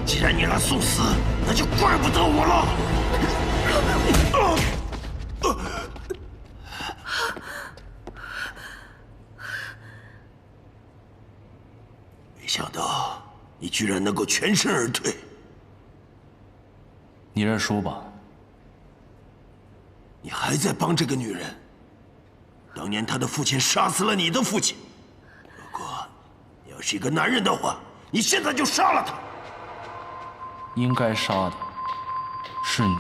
既然你来送死，那就怪不得我了。没想到你居然能够全身而退。你认输吧。你还在帮这个女人。当年她的父亲杀死了你的父亲。如果你要是一个男人的话，你现在就杀了他。应该杀的是你。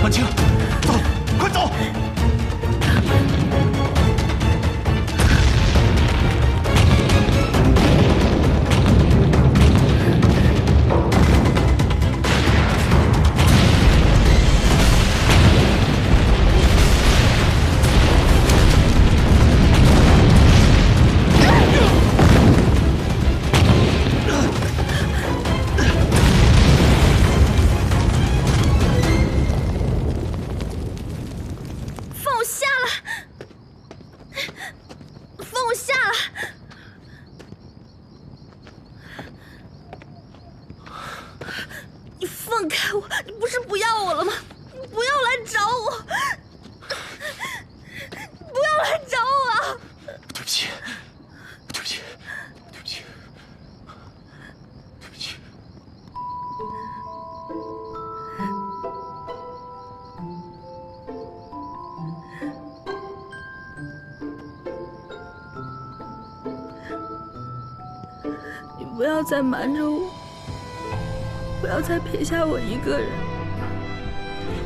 婉清，走，快走！放开我！你不是不要我了吗？你不要来找我！不要来找我！对不起，对不起，对不起，对不起。你不要再瞒着我，不要再撇下我一个人。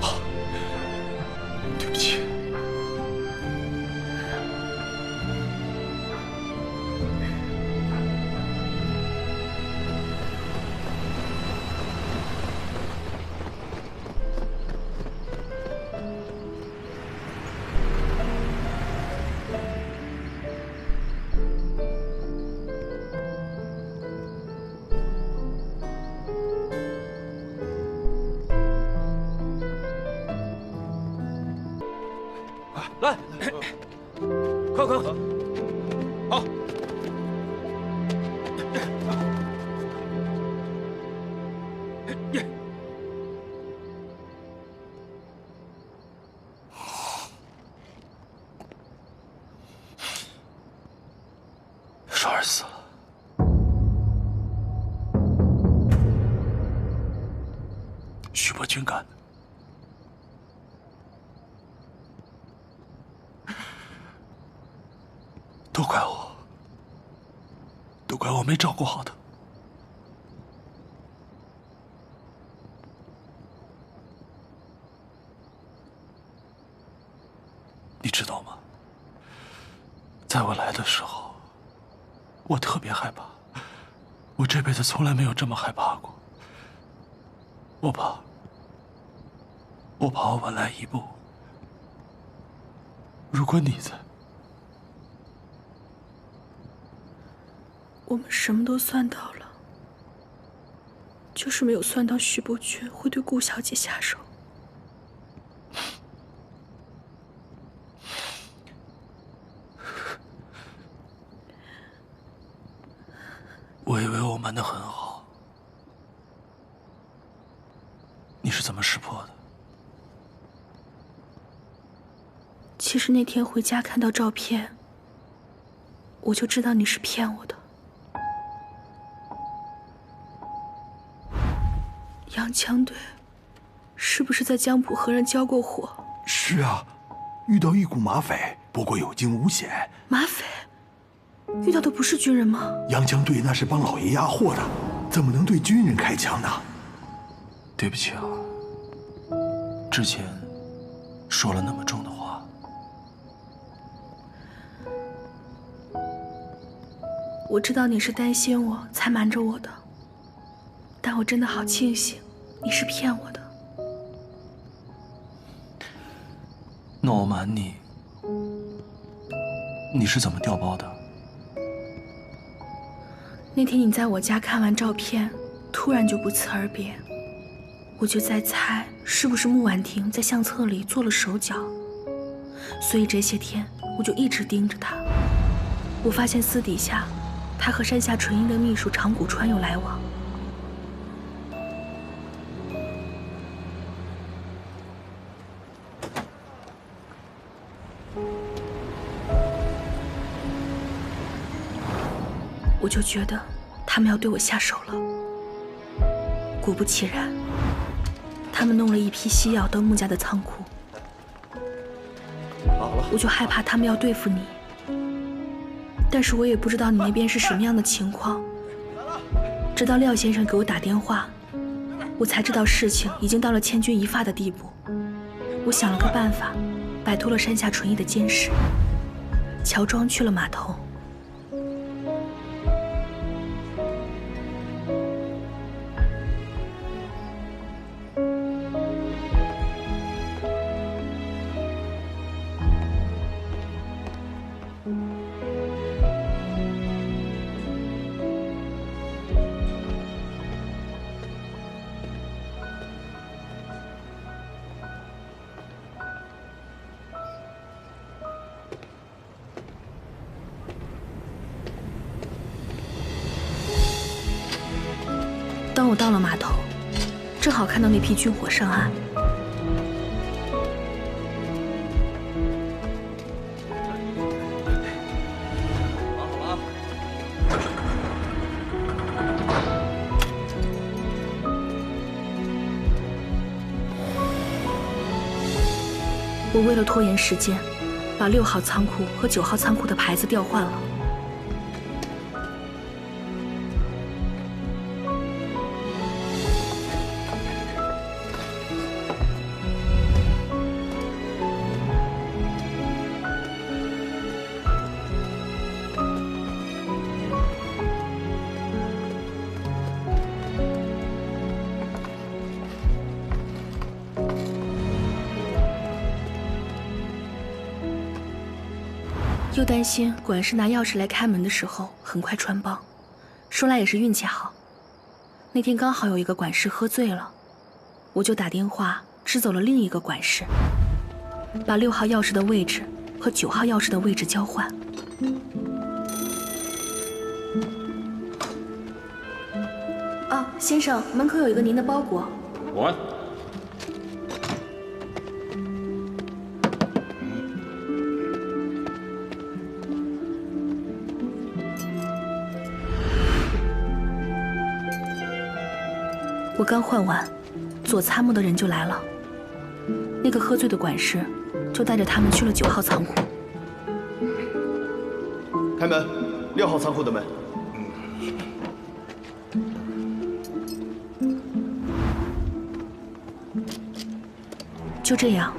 好，对不起。来，快快，好。双儿死了，徐伯君干的。都怪我，都怪我没照顾好他。你知道吗？在我来的时候，我特别害怕，我这辈子从来没有这么害怕过。我怕我晚来一步，如果你在。我们什么都算到了，就是没有算到徐伯爵会对顾小姐下手。我以为我瞒得很好，你是怎么识破的？其实那天回家看到照片，我就知道你是骗我的。洋枪队是不是在江浦和人交过火？是啊，遇到一股马匪，不过有惊无险。马匪？遇到的不是军人吗？洋枪队那是帮老爷押货的，怎么能对军人开枪呢？对不起啊，之前说了那么重的话。我知道你是担心我才瞒着我的，但我真的好庆幸你是骗我的。那我瞒你，你是怎么调包的？那天你在我家看完照片，突然就不辞而别，我就在猜是不是穆婉婷在相册里做了手脚，所以这些天我就一直盯着她。我发现私底下，她和山下纯一的秘书长谷川有来往。我就觉得他们要对我下手了。果不其然，他们弄了一批西药到穆家的仓库。我就害怕他们要对付你，但是我也不知道你那边是什么样的情况。直到廖先生给我打电话，我才知道事情已经到了千钧一发的地步。我想了个办法，摆脱了山下纯一的监视，乔装去了码头。当我到了码头，正好看到那批军火上岸。我为了拖延时间，把6号仓库和9号仓库的牌子调换了。又担心管事拿钥匙来开门的时候很快穿帮，说来也是运气好。那天刚好有一个管事喝醉了，我就打电话支走了另一个管事，把6号钥匙的位置和9号钥匙的位置交换。啊，先生，门口有一个您的包裹。我。我刚换完，左参谋的人就来了。那个喝醉的管事就带着他们去了9号仓库。开门，6号仓库的门。就这样，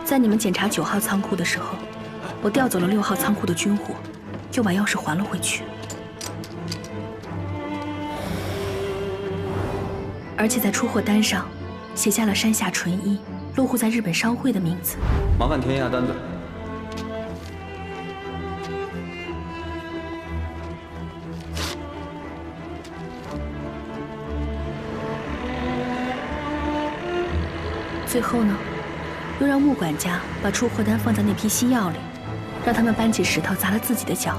在你们检查9号仓库的时候，我调走了6号仓库的军火，又把钥匙还了回去。而且在出货单上写下了山下纯一落户在日本商会的名字。麻烦填一下单子。最后呢，又让穆管家把出货单放在那批西药里，让他们搬起石头砸了自己的脚。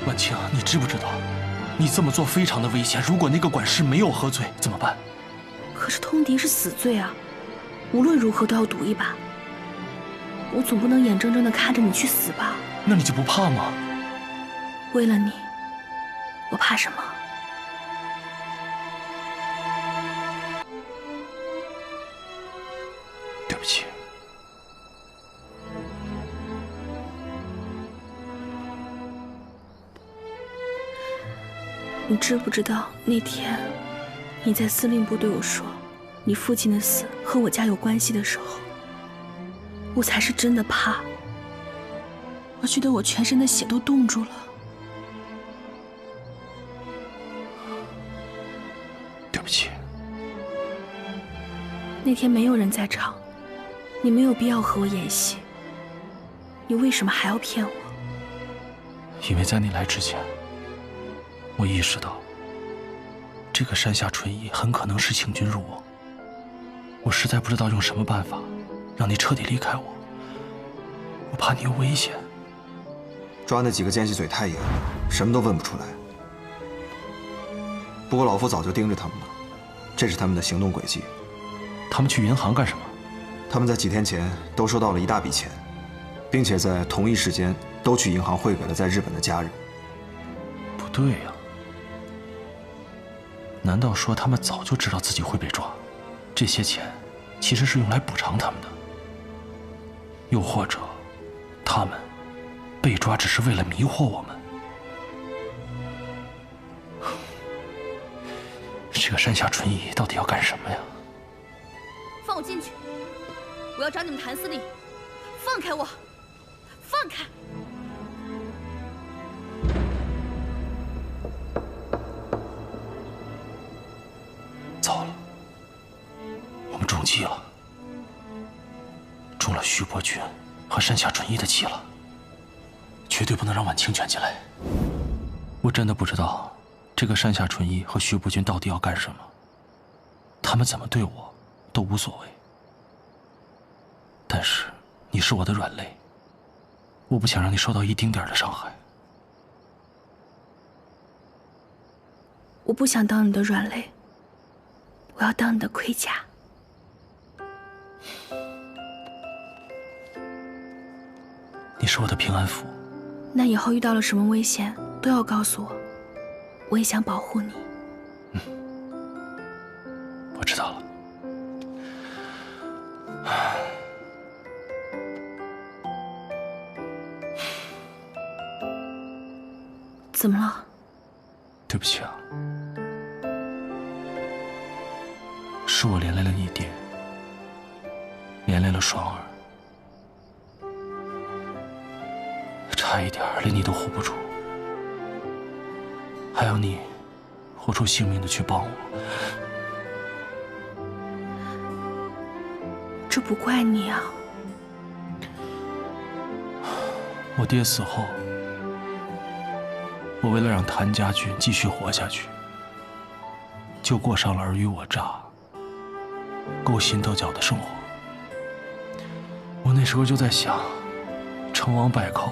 婉清，你知不知道，你这么做非常的危险。如果那个管事没有喝醉，怎么办？可是通敌是死罪啊，无论如何都要赌一把。我总不能眼睁睁地看着你去死吧？那你就不怕吗？为了你，我怕什么？对不起。你知不知道那天你在司令部对我说你父亲的死和我家有关系的时候，我才是真的怕。我觉得我全身的血都冻住了。对不起。那天没有人在场，你没有必要和我演戏。你为什么还要骗我？因为在你来之前，我意识到，这个山下纯一很可能是请君入瓮。我实在不知道用什么办法让你彻底离开我，我怕你有危险。抓那几个奸细嘴太严了，什么都问不出来。不过老夫早就盯着他们了，这是他们的行动轨迹。他们去银行干什么？他们在几天前都收到了一大笔钱，并且在同一时间都去银行汇给了在日本的家人。不对呀，难道说他们早就知道自己会被抓？这些钱其实是用来补偿他们的，又或者，他们被抓只是为了迷惑我们？这个山下纯一到底要干什么呀？放我进去！我要找你们谈私理！放开我！放开！糟了，我们中计了，中了徐伯君和山下纯一的计了，绝对不能让晚清卷进来。我真的不知道这个山下纯一和徐伯君到底要干什么，他们怎么对我都无所谓。但是你是我的软肋，我不想让你受到一丁点的伤害。我不想当你的软肋，我要当你的盔甲。你是我的平安符。那以后遇到了什么危险都要告诉我，我也想保护你。我知道了。怎么了？对不起啊，是我连累了你爹，连累了双儿，差一点连你都护不住，还要你豁出性命的去帮我。这不怪你啊。我爹死后，我为了让谭家军继续活下去，就过上了尔虞我诈、勾心斗角的生活。我那时候就在想，成王败寇，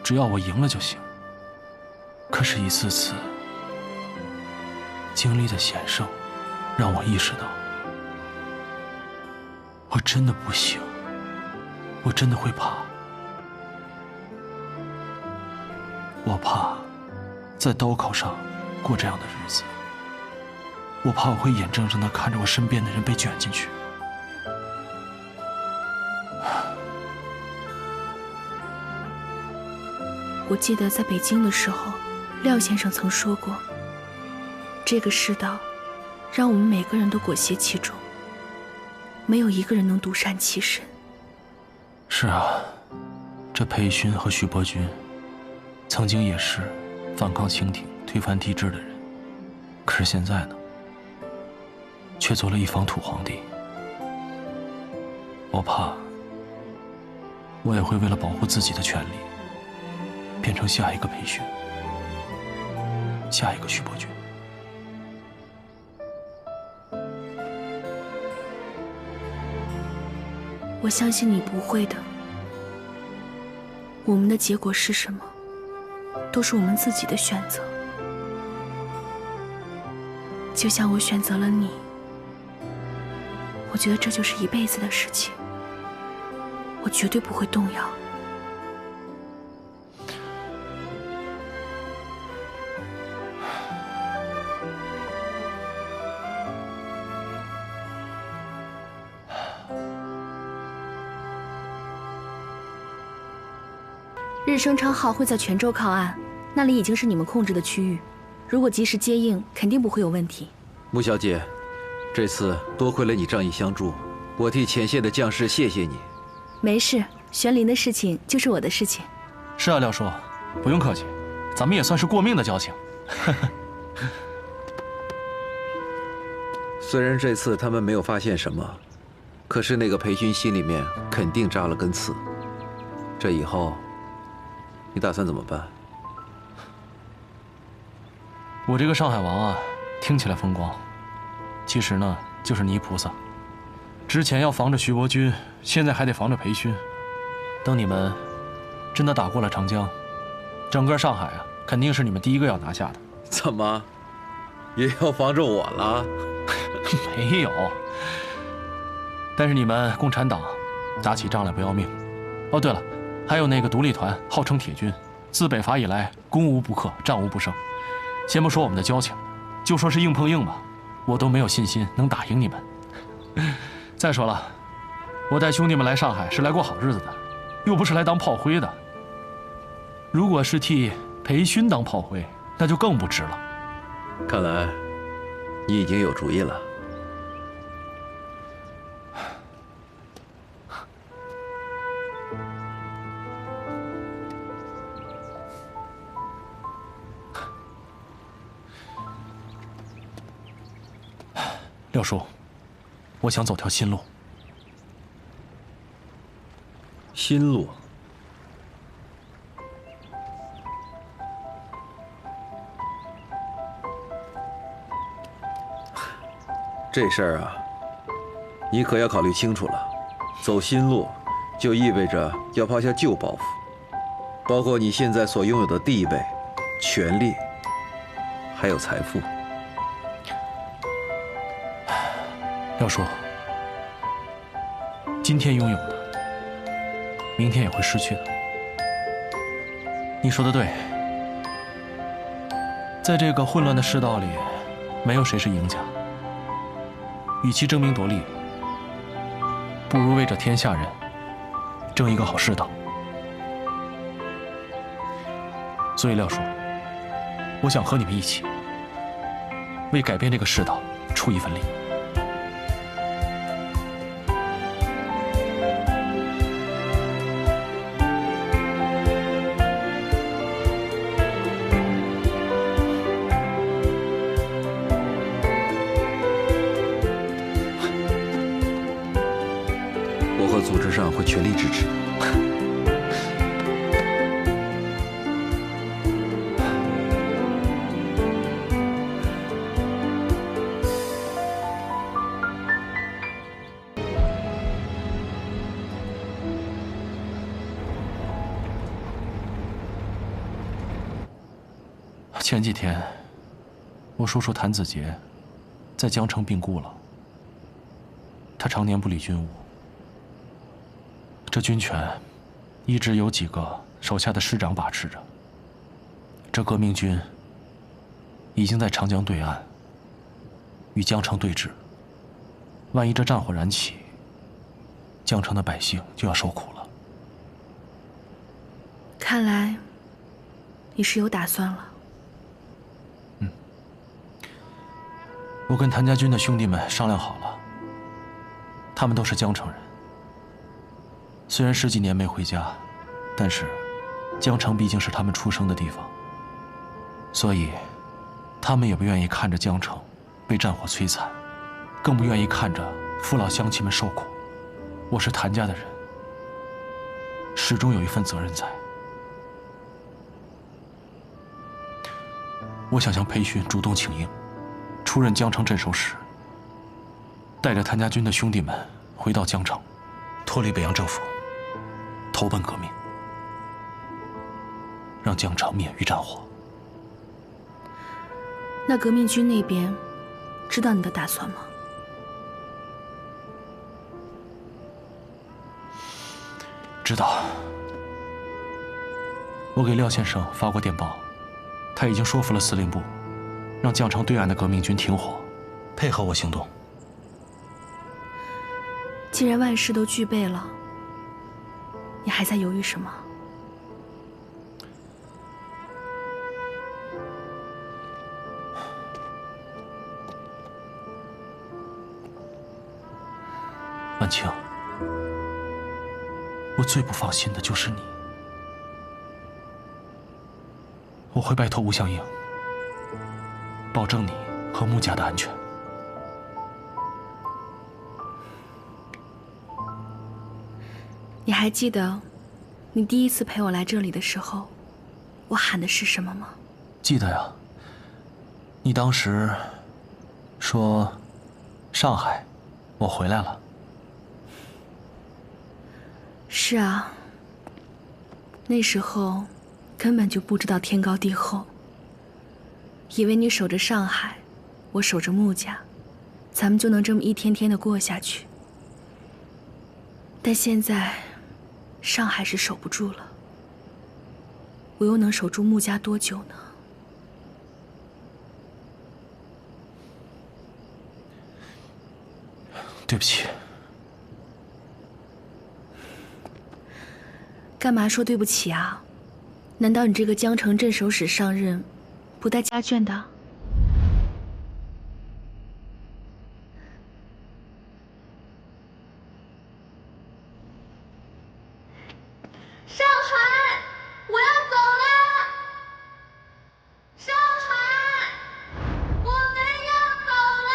只要我赢了就行。可是，一次次经历的险胜，让我意识到，我真的不行，我真的会怕。我怕在刀口上过这样的日子，我怕我会眼睁睁地看着我身边的人被卷进去。我记得在北京的时候，廖先生曾说过，这个世道让我们每个人都裹挟其中，没有一个人能独善其身。是啊，这裴勋和徐伯君曾经也是反抗清廷、推翻帝制的人，可是现在呢，却做了一方土皇帝。我怕，我也会为了保护自己的权利，变成下一个裴勋，下一个徐伯君。我相信你不会的。我们的结果是什么，都是我们自己的选择。就像我选择了你，我觉得这就是一辈子的事情，我绝对不会动摇。日升昌号会在泉州靠岸，那里已经是你们控制的区域，如果及时接应，肯定不会有问题。穆小姐，这次多亏了你仗义相助，我替前线的将士谢谢你。没事，玄灵的事情就是我的事情。是啊，廖叔，不用客气，咱们也算是过命的交情。虽然这次他们没有发现什么，可是那个裴勋心里面肯定扎了根刺。这以后，你打算怎么办？我这个上海王啊，听起来风光，其实呢就是泥菩萨。之前要防着徐伯钧，现在还得防着裴勋。等你们真的打过了长江，整个上海啊，肯定是你们第一个要拿下的。怎么，也要防着我了？没有。但是你们共产党打起仗来不要命。哦，对了，还有那个独立团，号称铁军，自北伐以来攻无不克，战无不胜。先不说我们的交情，就说是硬碰硬吧，我都没有信心能打赢你们。再说了，我带兄弟们来上海是来过好日子的，又不是来当炮灰的。如果是替裴勋当炮灰，那就更不值了。看来你已经有主意了。廖叔，我想走条新路。新路？这事儿啊，你可要考虑清楚了。走新路，就意味着要抛下旧包袱，包括你现在所拥有的地位、权力，还有财富。廖叔，今天拥有的，明天也会失去的。你说的对，在这个混乱的世道里，没有谁是赢家。与其争名夺利，不如为这天下人争一个好世道。所以，廖叔，我想和你们一起，为改变这个世道出一份力。我和组织上会全力支持。前几天，我叔叔谭子杰在江城病故了。他常年不理军务，这军权一直有几个手下的师长把持着。这革命军已经在长江对岸与江城对峙，万一这战火燃起，江城的百姓就要受苦了。看来你是有打算了。我跟谭家军的兄弟们商量好了，他们都是江城人。虽然十几年没回家，但是江城毕竟是他们出生的地方，所以他们也不愿意看着江城被战火摧残，更不愿意看着父老乡亲们受苦。我是谭家的人，始终有一份责任在。我想向裴勋主动请缨，出任江城镇守使，带着谭家军的兄弟们回到江城，脱离北洋政府，投奔革命，让江城免于战火。那革命军那边知道你的打算吗？知道。我给廖先生发过电报，他已经说服了司令部，让江城对岸的革命军停火，配合我行动。既然万事都具备了，你还在犹豫什么？万青，我最不放心的就是你。我会拜托吴相应，保证你和穆家的安全。你还记得你第一次陪我来这里的时候，我喊的是什么吗？记得呀。你当时说上海，我回来了。是啊，那时候根本就不知道天高地厚，以为你守着上海，我守着穆家，咱们就能这么一天天的过下去。但现在，上海是守不住了，我又能守住穆家多久呢？对不起。干嘛说对不起啊？难道你这个江城镇守使上任，不带家眷的？上海，我要走啦！上海，我们要走啦！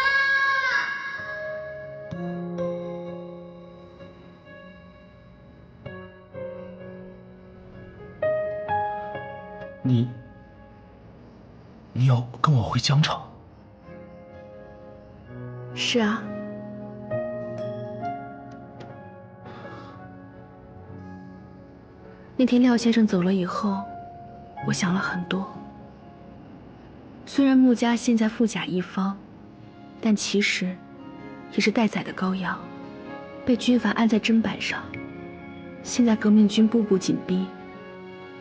你要跟我回江城？是啊。那天廖先生走了以后，我想了很多。虽然穆家现在富甲一方，但其实也是待宰的羔羊，被军阀按在砧板上。现在革命军步步紧逼，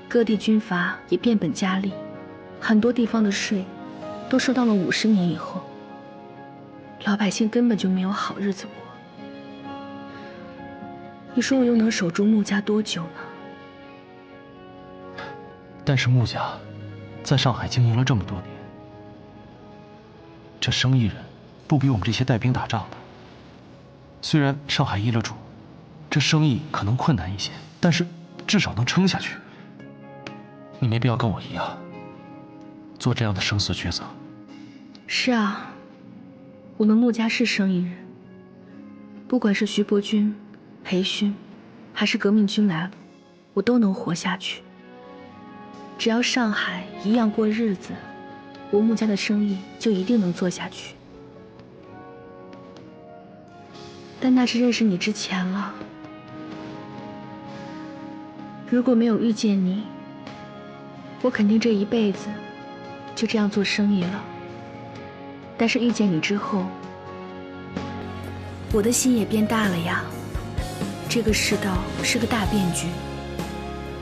各地军阀也变本加厉，很多地方的税都收到了50年以后，老百姓根本就没有好日子过。你说我又能守住穆家多久呢？但是穆家在上海经营了这么多年，这生意人不比我们这些带兵打仗的。虽然上海易了主，这生意可能困难一些，但是至少能撑下去。你没必要跟我一样做这样的生死抉择。是啊，我们穆家是生意人，不管是徐伯钧、裴勋，还是革命军来了，我都能活下去。只要上海一样过日子，我穆家的生意就一定能做下去。但那是认识你之前了。如果没有遇见你，我肯定这一辈子就这样做生意了。但是遇见你之后，我的心也变大了呀。这个世道是个大变局，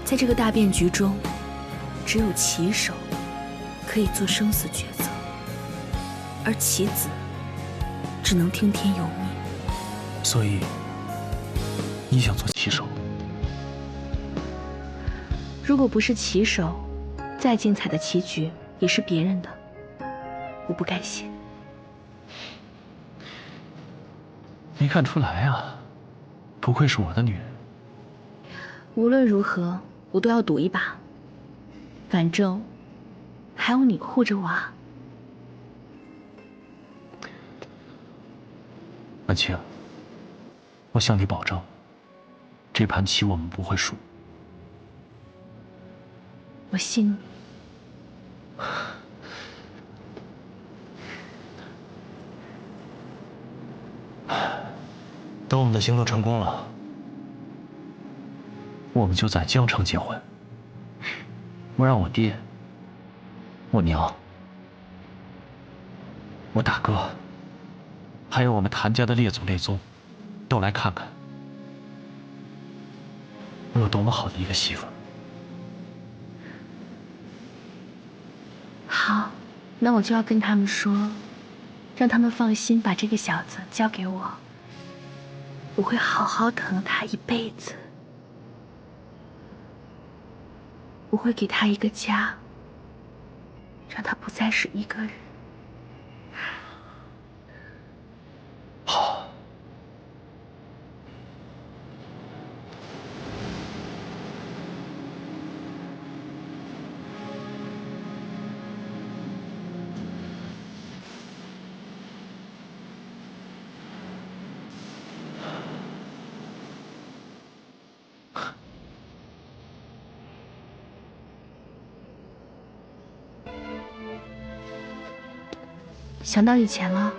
在这个大变局中，只有棋手可以做生死抉择，而棋子只能听天由命。所以，你想做棋手？如果不是棋手，再精彩的棋局也是别人的，我不甘心。没看出来啊，不愧是我的女人。无论如何，我都要赌一把。反正还有你护着我啊。安青，我向你保证，这盘棋我们不会输。我信你。等我们的行动成功了，我们就在江城结婚。我让我爹、我娘、我大哥，还有我们谭家的列祖列宗，都来看看我有多么好的一个媳妇。好，那我就要跟他们说，让他们放心把这个小子交给我，我会好好疼他一辈子。我会给他一个家，让他不再是一个人。好。想到以前了。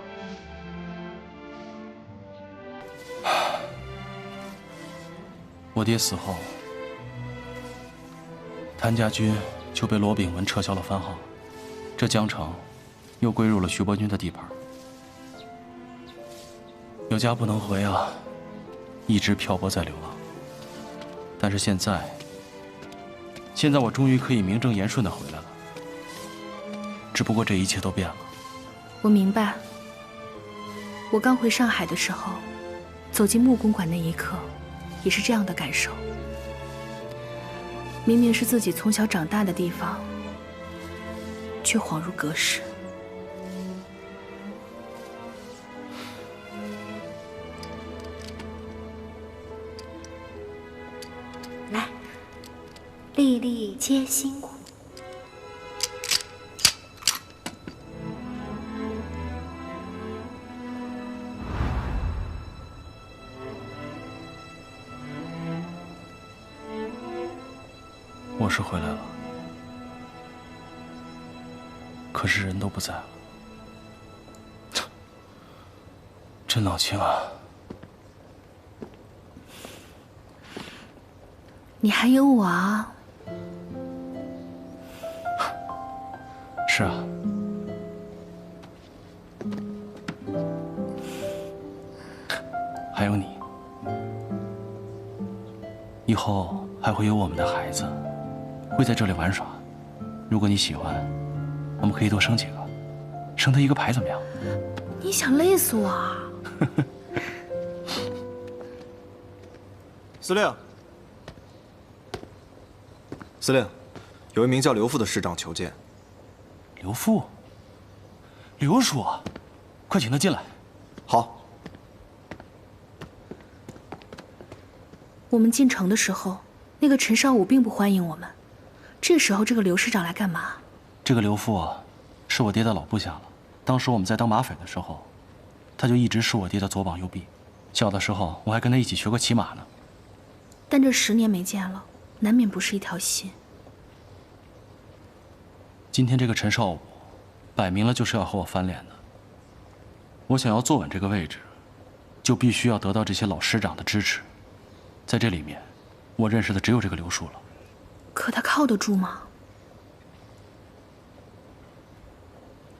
我爹死后，谭家军就被罗炳文撤销了番号，这江城又归入了徐伯钧的地盘。有家不能回啊，一直漂泊在流浪。但是现在我终于可以名正言顺地回来了。只不过这一切都变了。我明白。我刚回上海的时候，走进木公馆那一刻，也是这样的感受。明明是自己从小长大的地方，却恍如隔世。来，粒粒皆辛苦。我是回来了，可是人都不在了，真闹心啊！你还有我啊！是啊，还有你，以后还会有我们的孩子。会在这里玩耍，如果你喜欢，我们可以多生几个，生他一个排怎么样？你想累死我啊！司令，司令，有一名叫刘富的师长求见。刘富，刘叔，快请他进来。好。我们进城的时候，那个陈少武并不欢迎我们。这时候，这个刘师长来干嘛？这个刘富啊，是我爹的老部下了。当时我们在当马匪的时候，他就一直是我爹的左膀右臂。小的时候，我还跟他一起学过骑马呢。但这10年没见了，难免不是一条心。今天这个陈少武，摆明了就是要和我翻脸的。我想要坐稳这个位置，就必须要得到这些老师长的支持。在这里面，我认识的只有这个刘叔了。可他靠得住吗？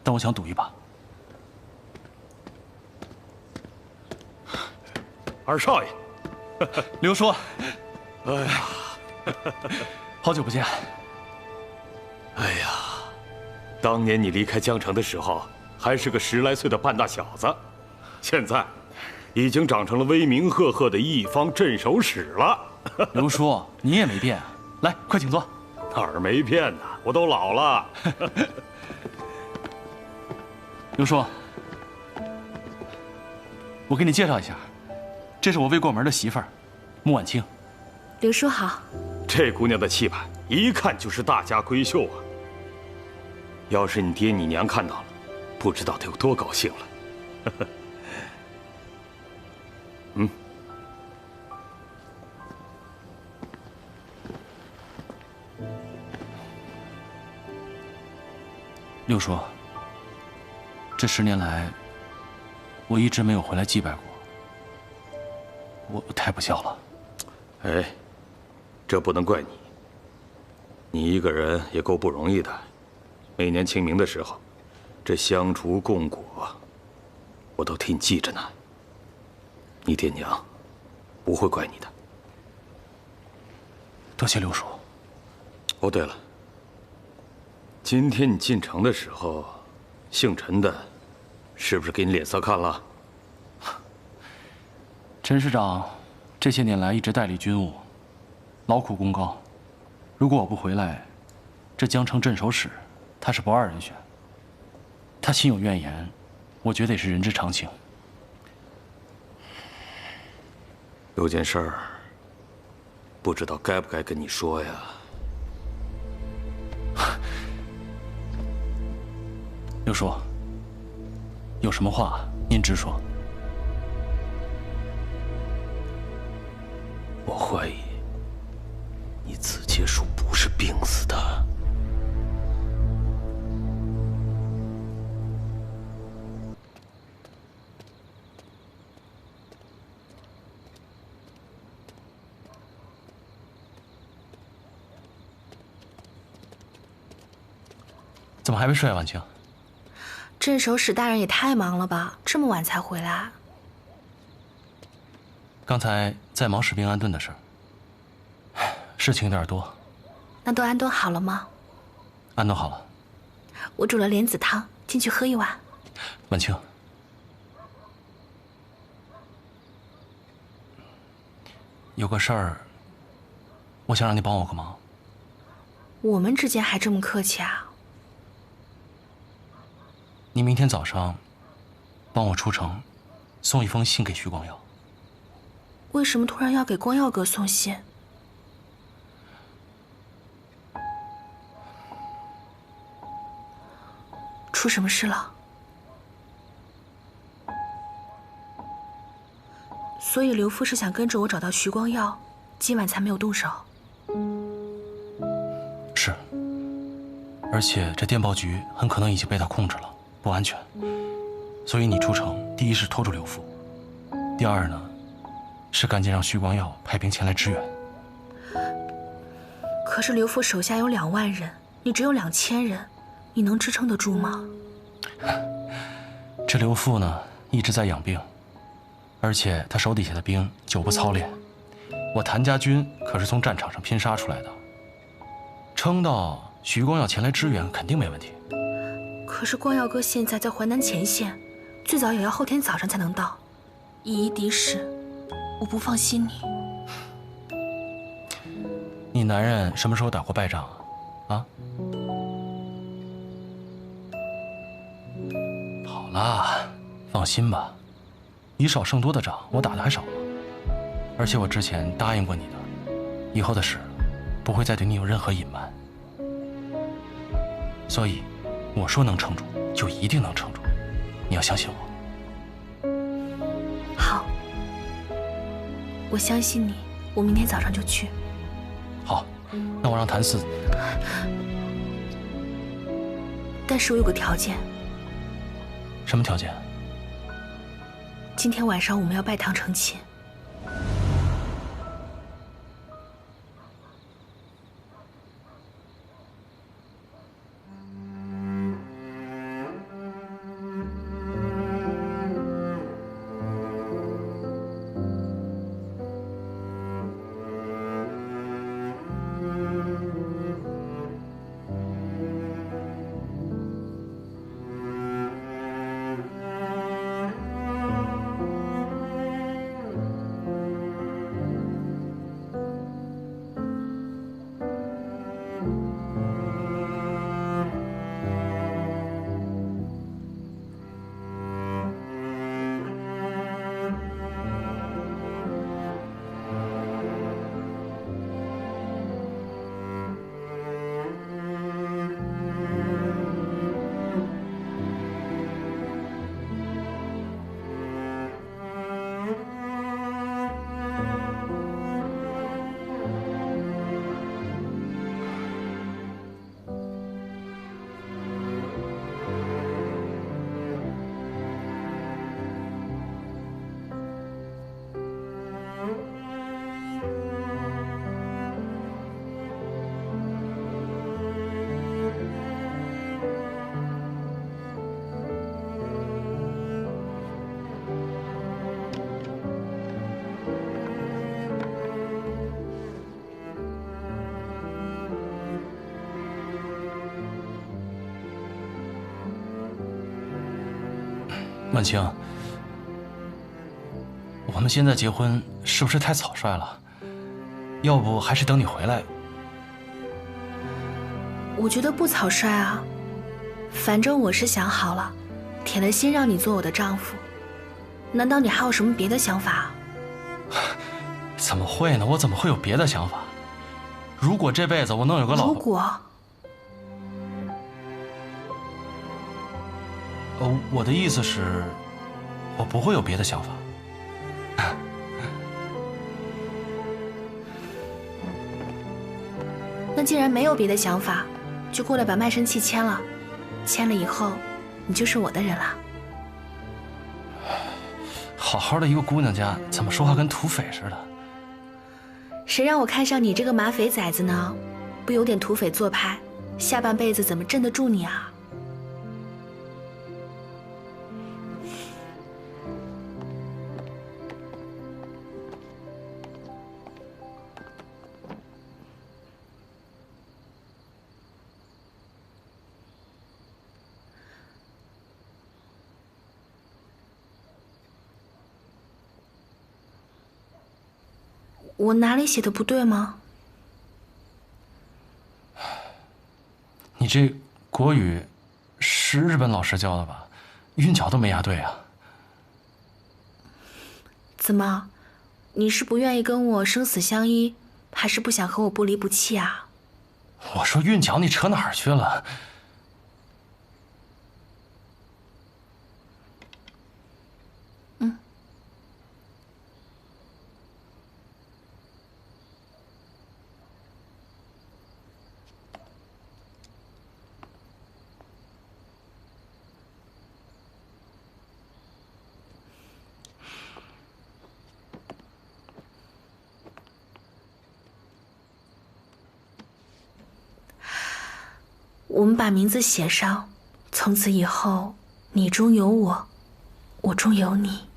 但我想赌一把。二少爷，刘叔，哎呀，好久不见。哎呀，当年你离开江城的时候，还是个10来岁的半大小子，现在已经长成了威名赫赫的一方镇守使了。刘叔，你也没变啊。来，快请坐。哪儿没变呢？我都老了。刘叔，我给你介绍一下，这是我未过门的媳妇儿，穆婉清。刘叔好。这姑娘的气派，一看就是大家闺秀啊。要是你爹你娘看到了，不知道得有多高兴了。嗯。六叔，这10年来，我一直没有回来祭拜过，我太不孝了。哎，这不能怪你。你一个人也够不容易的，每年清明的时候，这香烛供果，我都替你记着呢。你爹娘不会怪你的。多谢刘叔。哦，对了。今天你进城的时候，姓陈的，是不是给你脸色看了？陈师长这些年来一直代理军务，劳苦功高。如果我不回来，这江城镇守使他是不二人选。他心有怨言，我觉得也是人之常情。有件事儿，不知道该不该跟你说呀？刘叔，有什么话您直说。我怀疑你子结树不是病死的。怎么还没睡啊，婉清？镇守史大人也太忙了吧，这么晚才回来。刚才在忙士兵安顿的事儿，事情有点多。那都安顿好了吗？安顿好了。我煮了莲子汤，进去喝一碗。婉清，有个事儿，我想让你帮我个忙。我们之间还这么客气啊？你明天早上帮我出城，送一封信给徐光耀。为什么突然要给光耀哥送信？出什么事了？所以刘父是想跟着我找到徐光耀，今晚才没有动手。是，而且这电报局很可能已经被他控制了，不安全。所以你出城，第一是拖住刘父，第二呢，是赶紧让徐光耀派兵前来支援。可是刘父手下有2万人，你只有2000人，你能支撑得住吗？这刘父呢，一直在养病，而且他手底下的兵久不操练。我谭家军可是从战场上拼杀出来的，撑到徐光耀前来支援，肯定没问题。可是光耀哥现在在淮南前线，最早也要后天早上才能到，以一敌十，我不放心你。你男人什么时候打过败仗啊？啊？好啦，放心吧，以少胜多的仗我打的还少吗？而且我之前答应过你的，以后的事不会再对你有任何隐瞒。所以，我说能撑住，就一定能撑住，你要相信我。好，我相信你，我明天早上就去。好，那我让谭四。但是我有个条件。什么条件？今天晚上我们要拜堂成亲。婉清，我们现在结婚是不是太草率了？要不还是等你回来。我觉得不草率啊，反正我是想好了，铁了心让你做我的丈夫。难道你还有什么别的想法？怎么会呢？我怎么会有别的想法？如果这辈子我能有个老婆……如果……我的意思是，我不会有别的想法。那既然没有别的想法，就过来把卖身契签了。签了以后，你就是我的人了。好好的一个姑娘家，怎么说话跟土匪似的？谁让我看上你这个马匪崽子呢？不有点土匪做派，下半辈子怎么镇得住你啊？我哪里写的不对吗？你这国语是日本老师教的吧？韵脚都没押对啊！怎么，你是不愿意跟我生死相依，还是不想和我不离不弃啊？我说韵脚，你扯哪儿去了？我们把名字写上，从此以后，你中有我，我中有你。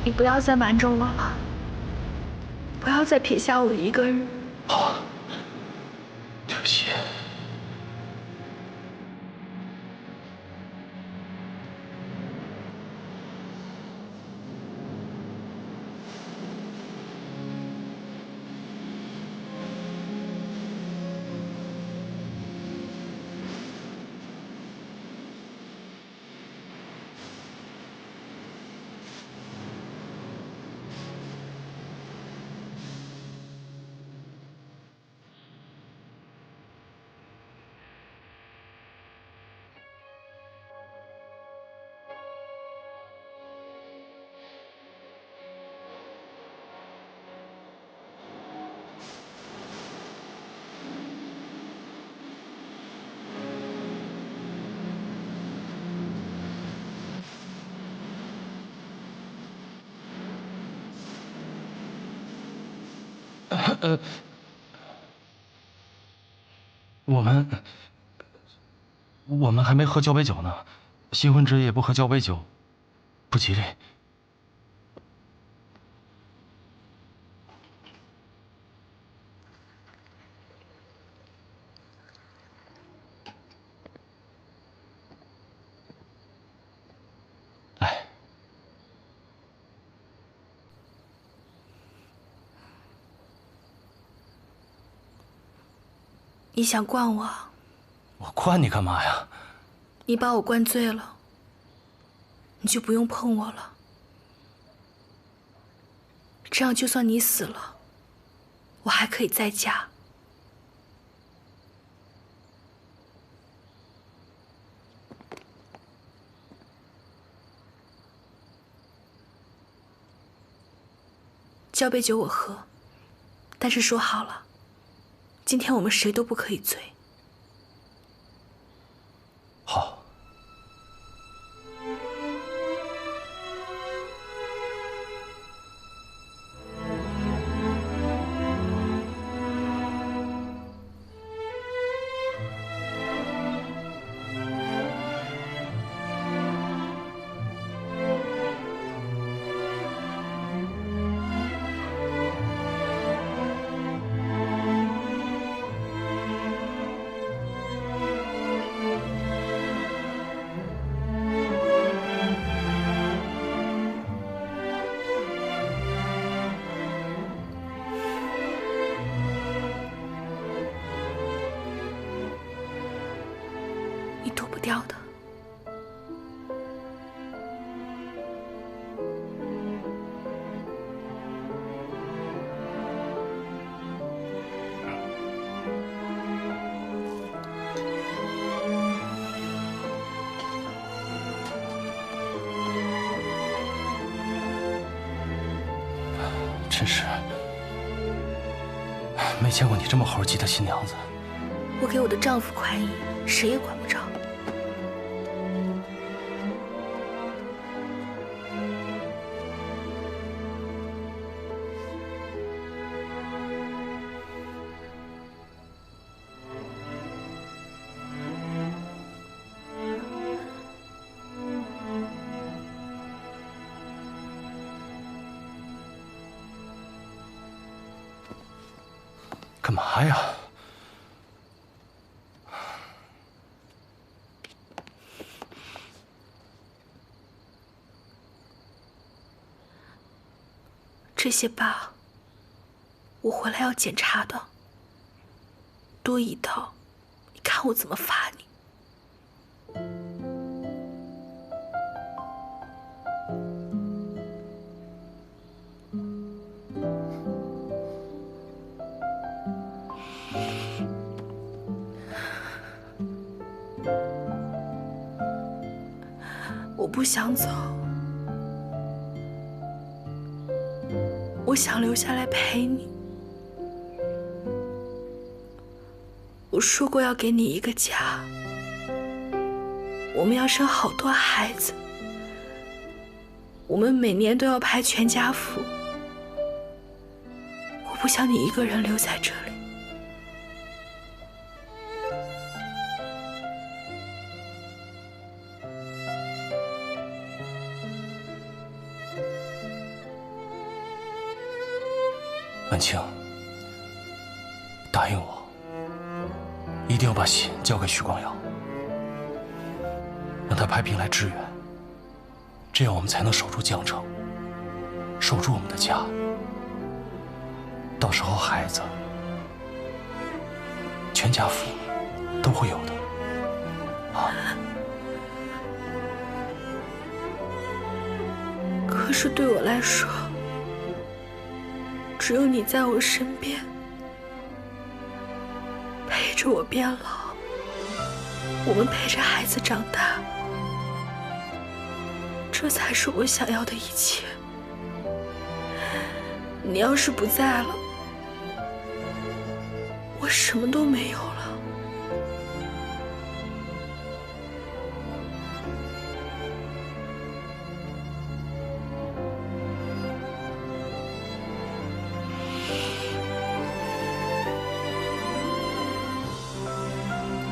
你不要再瞒着我了，不要再撇下我一个人。好，对不起。我们还没喝交杯酒呢，新婚之夜不喝交杯酒，不吉利。来，你想灌我？我灌你干嘛呀？你把我灌醉了，你就不用碰我了。这样，就算你死了，我还可以再嫁。交杯酒我喝，但是说好了，今天我们谁都不可以醉。好。掉的。真是没见过你这么猴急的新娘子。我给我的丈夫宽衣，谁也管不着。干嘛呀？这些疤，我回来要检查的。多一刀，你看我怎么罚你？我不想走，我想留下来陪你。我说过要给你一个家，我们要生好多孩子，我们每年都要拍全家福。我不想你一个人留在这里。婉清，答应我，一定要把信交给徐光耀，让他派兵来支援，这样我们才能守住江城，守住我们的家。到时候孩子、全家福都会有的，啊！可是对我来说，只有你在我身边，陪着我变老，我们陪着孩子长大，这才是我想要的一切。你要是不在了，我什么都没有了。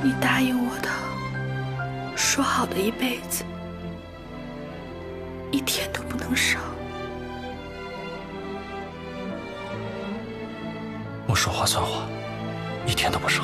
你答应我的，说好的一辈子，一天都不能少。我说话算话，一天都不少。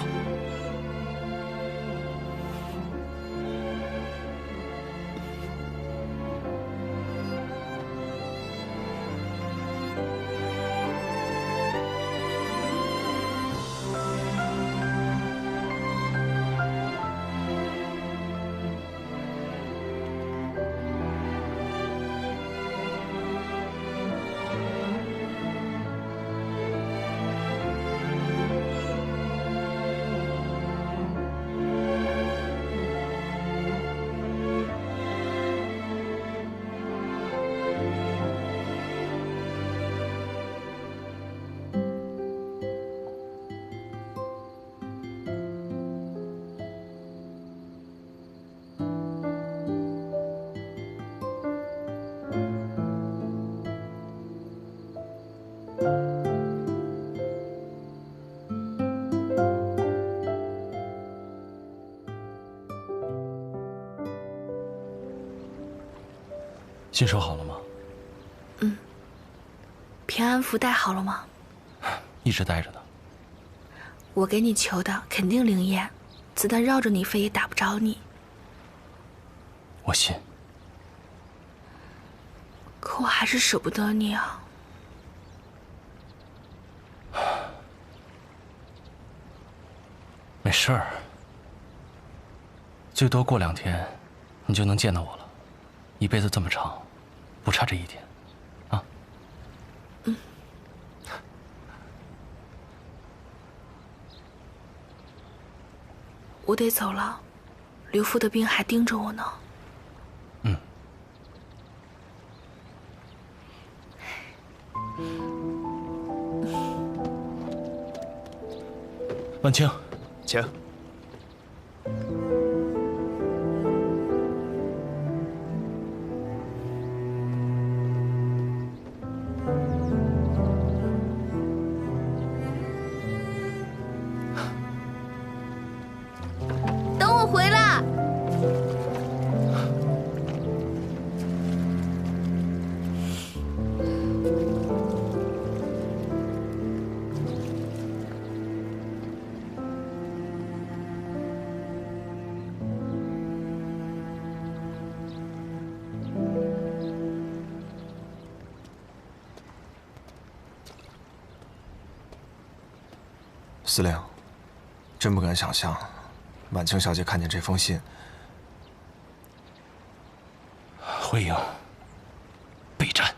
信收好了吗？嗯。平安符带好了吗？一直带着呢。我给你求的肯定灵验，子弹绕着你飞也打不着你。我信。可我还是舍不得你啊。没事儿，最多过2天，你就能见到我了。一辈子这么长，不差这一天，啊？嗯。我得走了，刘父的兵还盯着我呢。嗯。万青，请。等我回来。司令，真不敢想象，婉清小姐看见这封信，回营备战。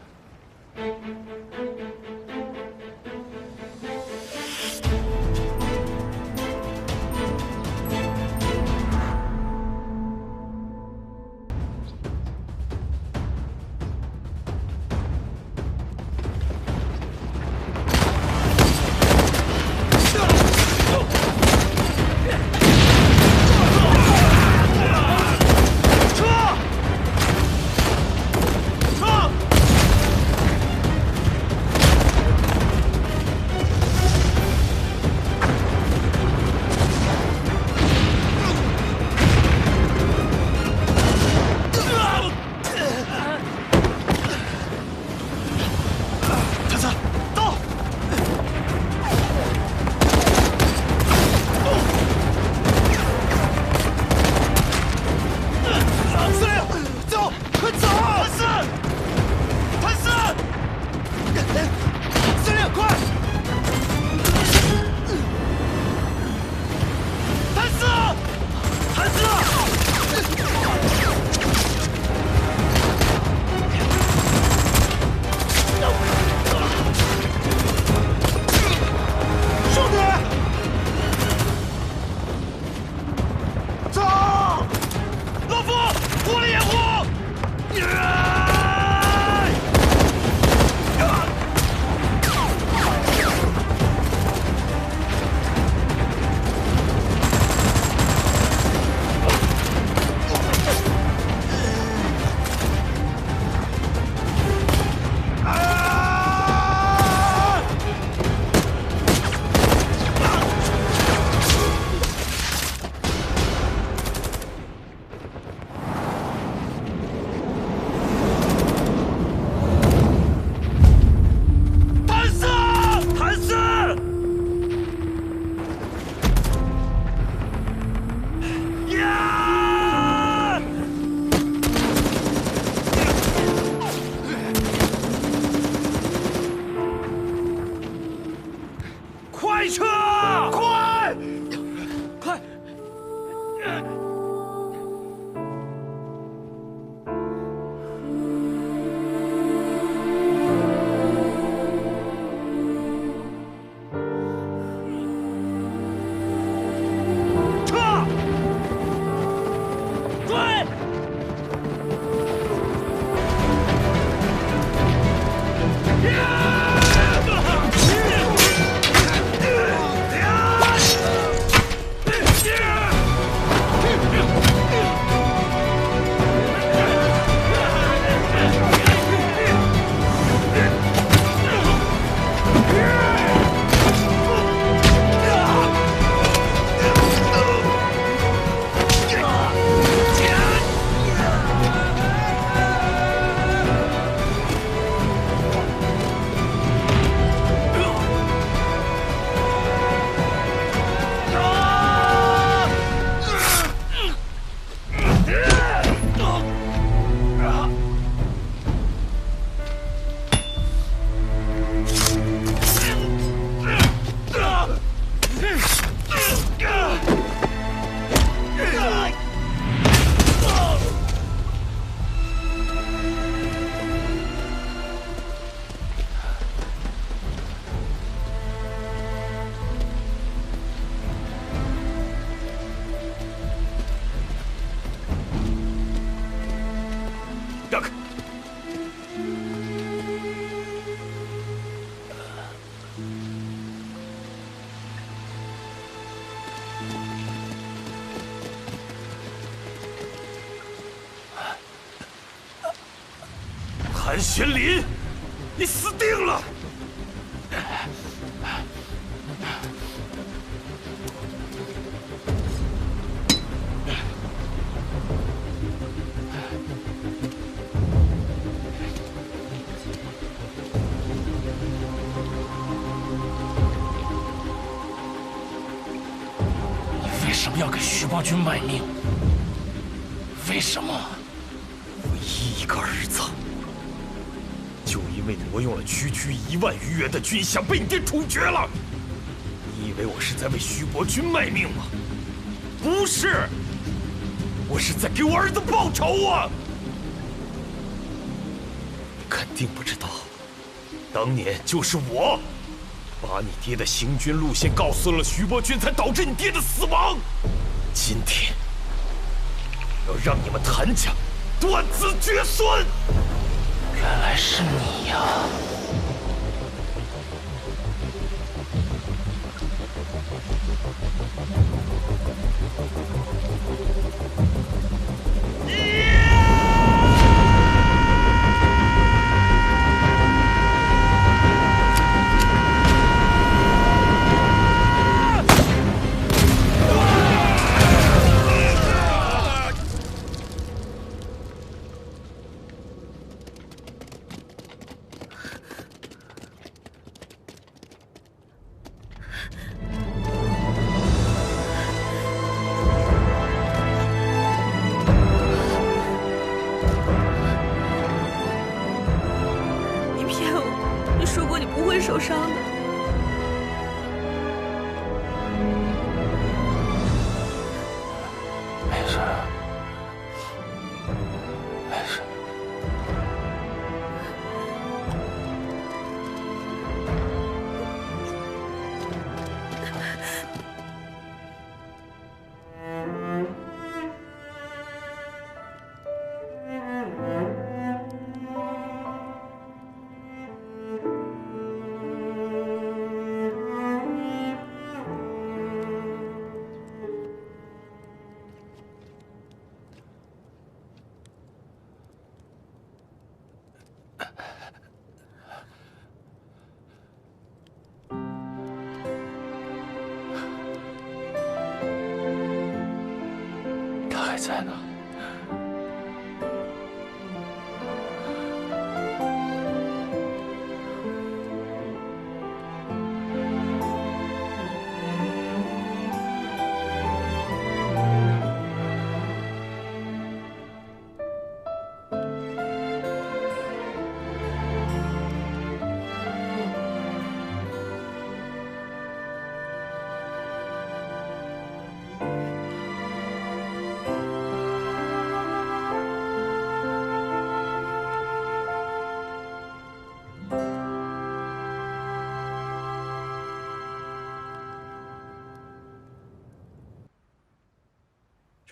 韩玄林，你死定了！你为什么要给徐伯君卖命？为什么？唯一一个儿子，就因为挪用了区1万余元的军饷，被你爹处决了。你以为我是在为徐伯君卖命吗？不是，我是在给我儿子报仇啊！你肯定不知道，当年就是我把你爹的行军路线告诉了徐伯君，才导致你爹的死亡。今天要让你们谭家断子绝孙！原来是你呀！受伤的。没事，没事。他还在呢。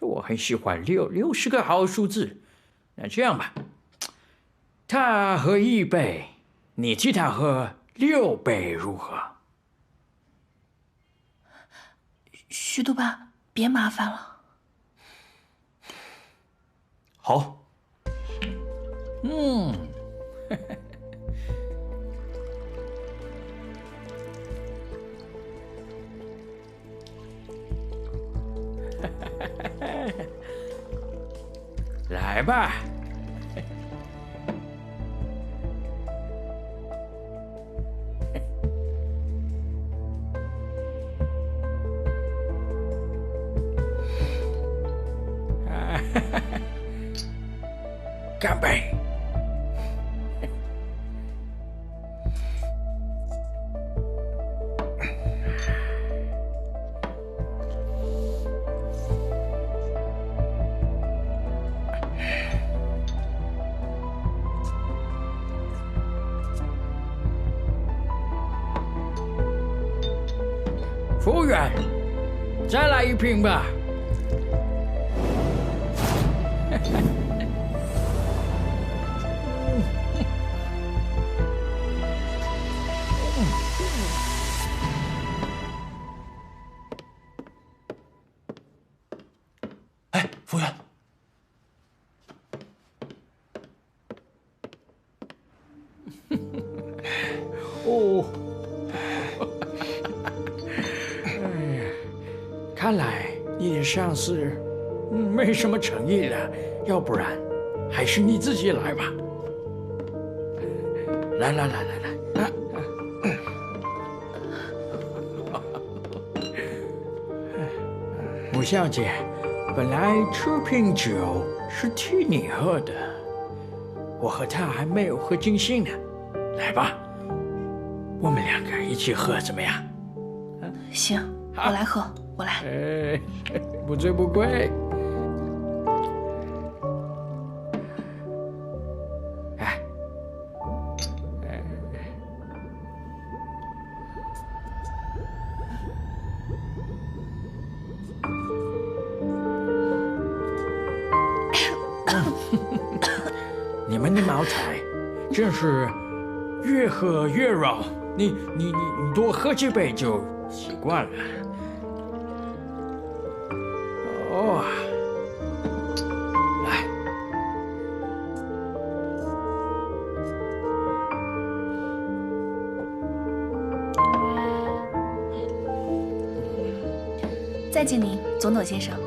我很喜欢6是个好数字。那这样吧，他喝1杯，你替他喝6杯，如何？徐督办，别麻烦了。好。来吧。干杯！服务员，再来1瓶吧。哎，服务员，哦，哎呀，看来你的上司没什么诚意了，要不然还是你自己来吧。来，吴小姐，本来这瓶酒是替你喝的，我和他还没有喝尽兴呢。来吧，我们两个一起喝怎么样？行，我来喝，我来。不醉不归。你们的茅台真是越喝越绕，你多喝几杯就习惯了。哦，来，再见您，总统先生。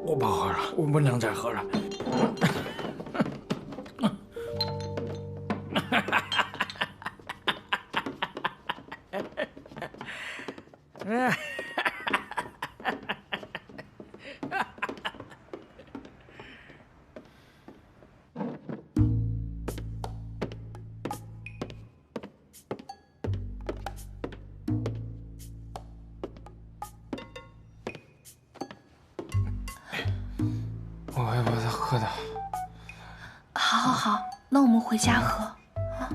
我不喝了，我不能再喝了。我会把它喝的。好，那我们回家喝啊。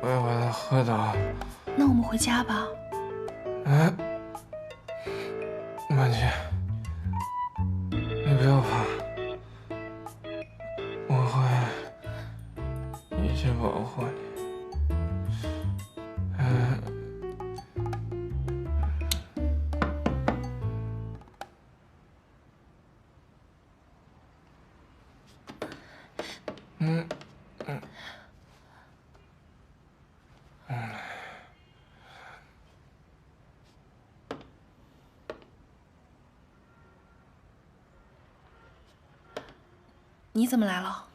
我要把它喝的。那我们回家吧。曼姐，你不要怕，我会一直保护你。你怎么来了？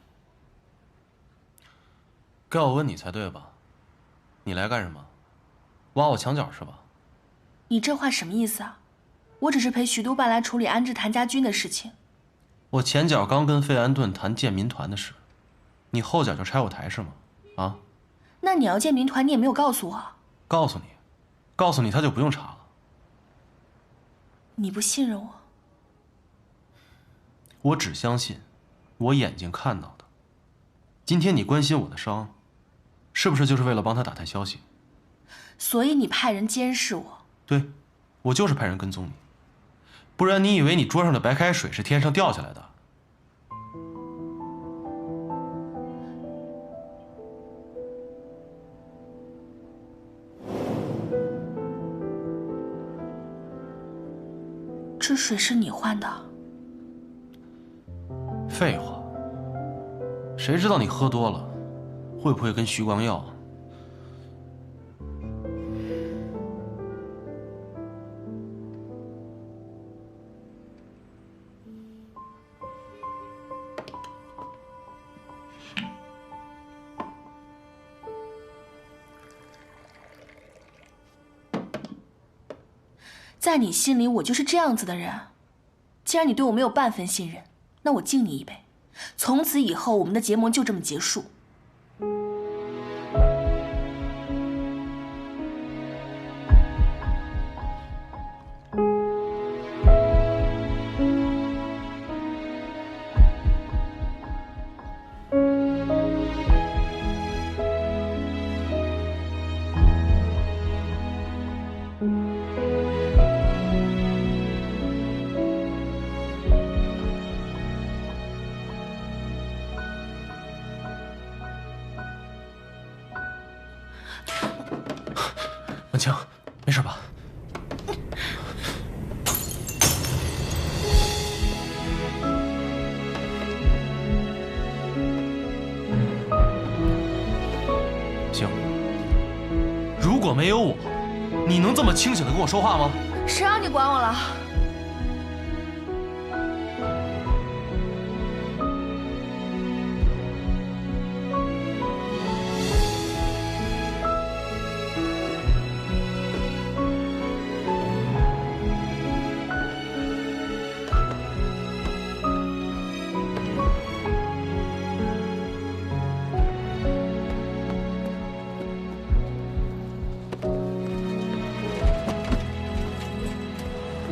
该我问你才对吧？你来干什么？挖我墙角是吧？你这话什么意思啊？我只是陪许督办来处理安置谭家军的事情。我前脚刚跟费安顿谈建民团的事，你后脚就拆我台是吗？啊？那你要建民团，你也没有告诉我。告诉你他就不用查了。你不信任我？我只相信我眼睛看到的。今天你关心我的伤，是不是就是为了帮他打探消息？所以你派人监视我？对，我就是派人跟踪你。不然你以为你桌上的白开水是天上掉下来的？这水是你换的？废话，谁知道你喝多了，会不会跟徐光耀？在你心里，我就是这样子的人。既然你对我没有半分信任，那我敬你一杯，从此以后我们的结盟就这么结束。清，没事吧？行，如果没有我，你能这么清醒的跟我说话吗？谁让你管我了？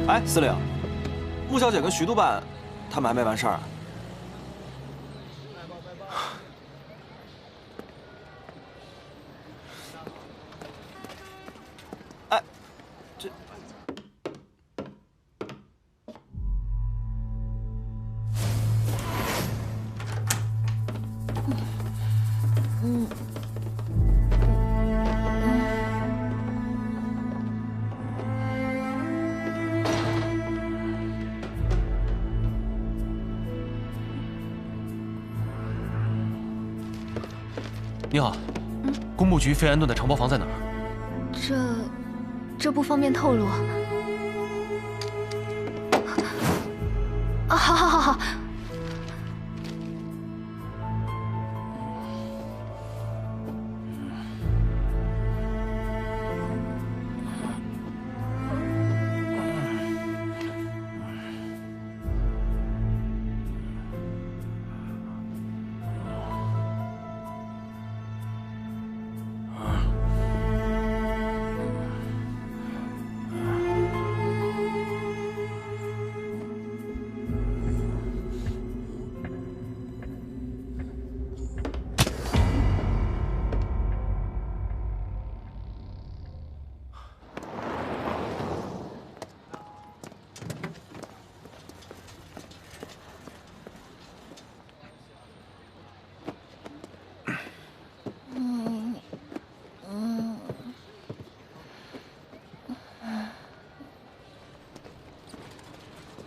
哎，司令，穆小姐跟徐督办，他们还没完事儿啊？哎，这……你好，工部局费安顿的承包房在哪儿？这不方便透露。啊，好。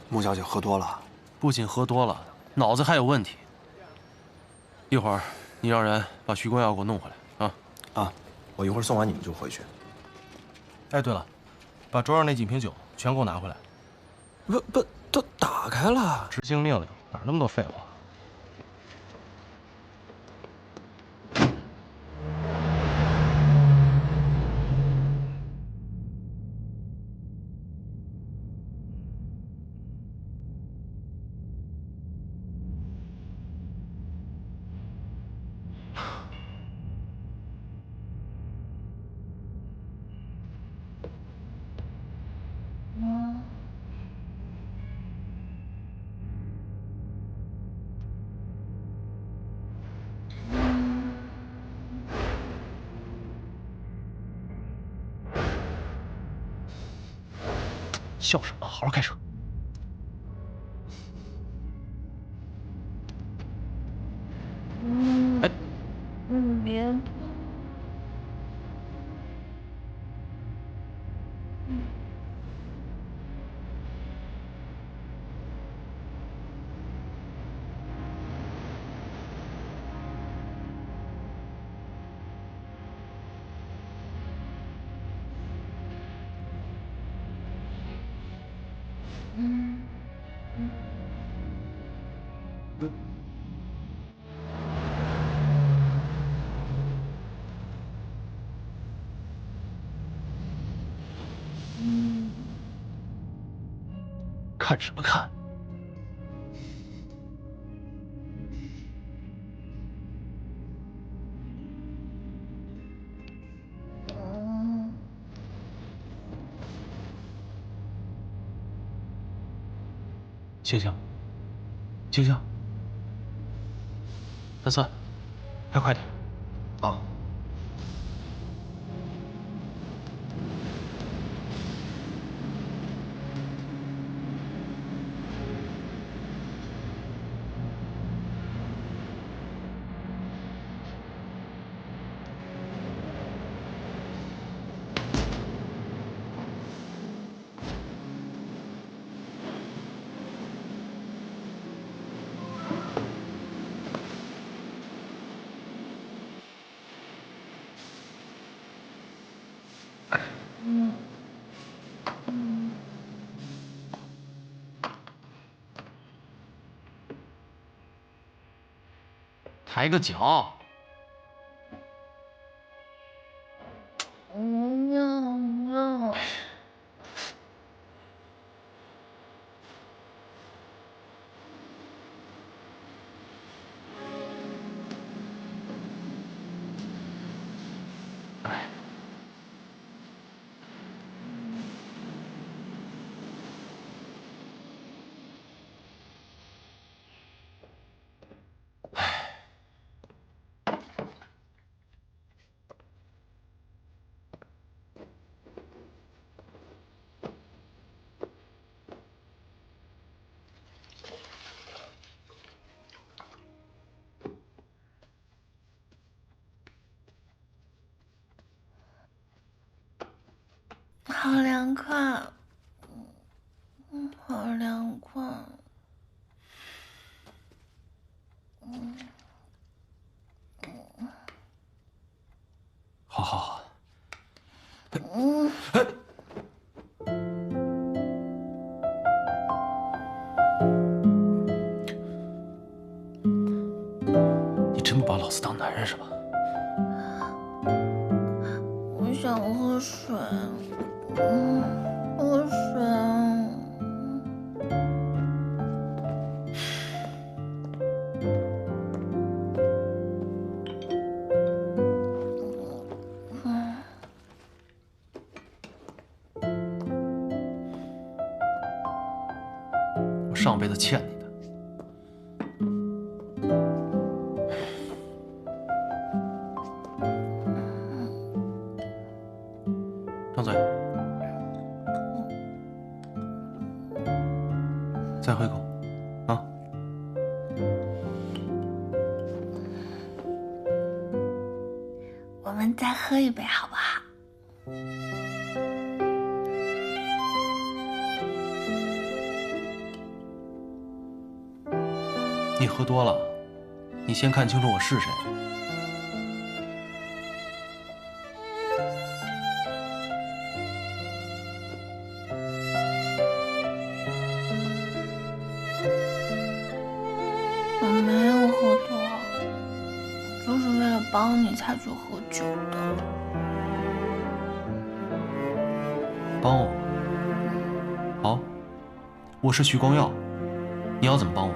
穆小姐喝多了，不仅喝多了，脑子还有问题。一会儿你让人把徐公耀给我弄回来啊！啊，我一会儿送完你们就回去。哎，对了，把桌上那几瓶酒全给我拿回来。不，都打开了。执行命令，哪那么多废话？笑什么？好好开车。哎，别。看什么看？醒醒，醒醒！三四，还快点！啊。抬个脚。好凉快，好凉快。好好好。你真不把老子当男人是吧？我想喝水，喝水。我上辈子欠你的。张嘴，再喝一口，啊！我们再喝一杯好不好？你喝多了，你先看清楚我是谁。我没有喝多，我就是为了帮你才去喝酒的。帮我？好，我是徐光耀，你要怎么帮我？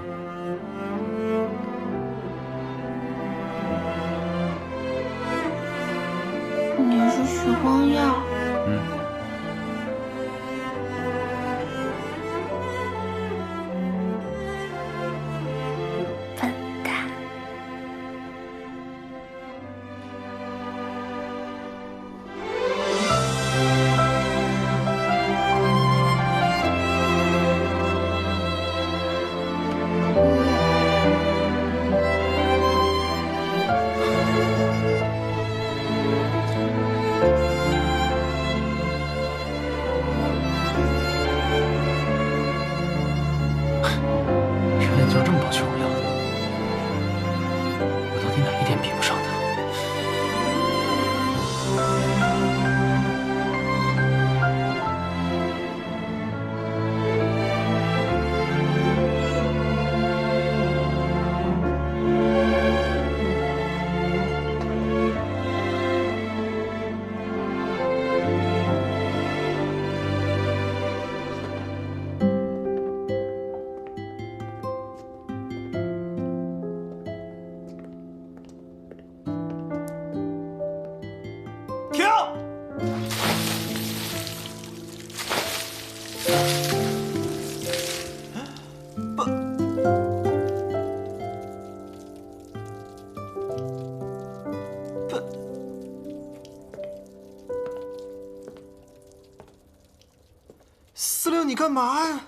你是徐光耀？笨蛋！原来你就是这么讨徐光耀的，我到底哪一点比不上他？司令，你干嘛呀？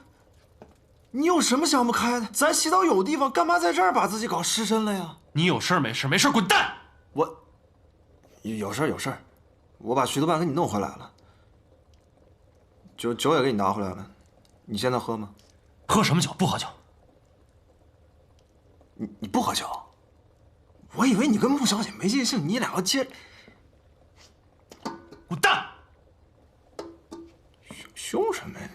你有什么想不开的？咱洗澡有地方，干嘛在这儿把自己搞湿身了呀？你有事没事？没事滚蛋！我有事有事，我把徐多半给你弄回来了，酒也给你拿回来了，你现在喝吗？喝什么酒？不喝酒。你不喝酒？我以为你跟穆小姐没尽兴，你俩要接。滚蛋！凶什么呀？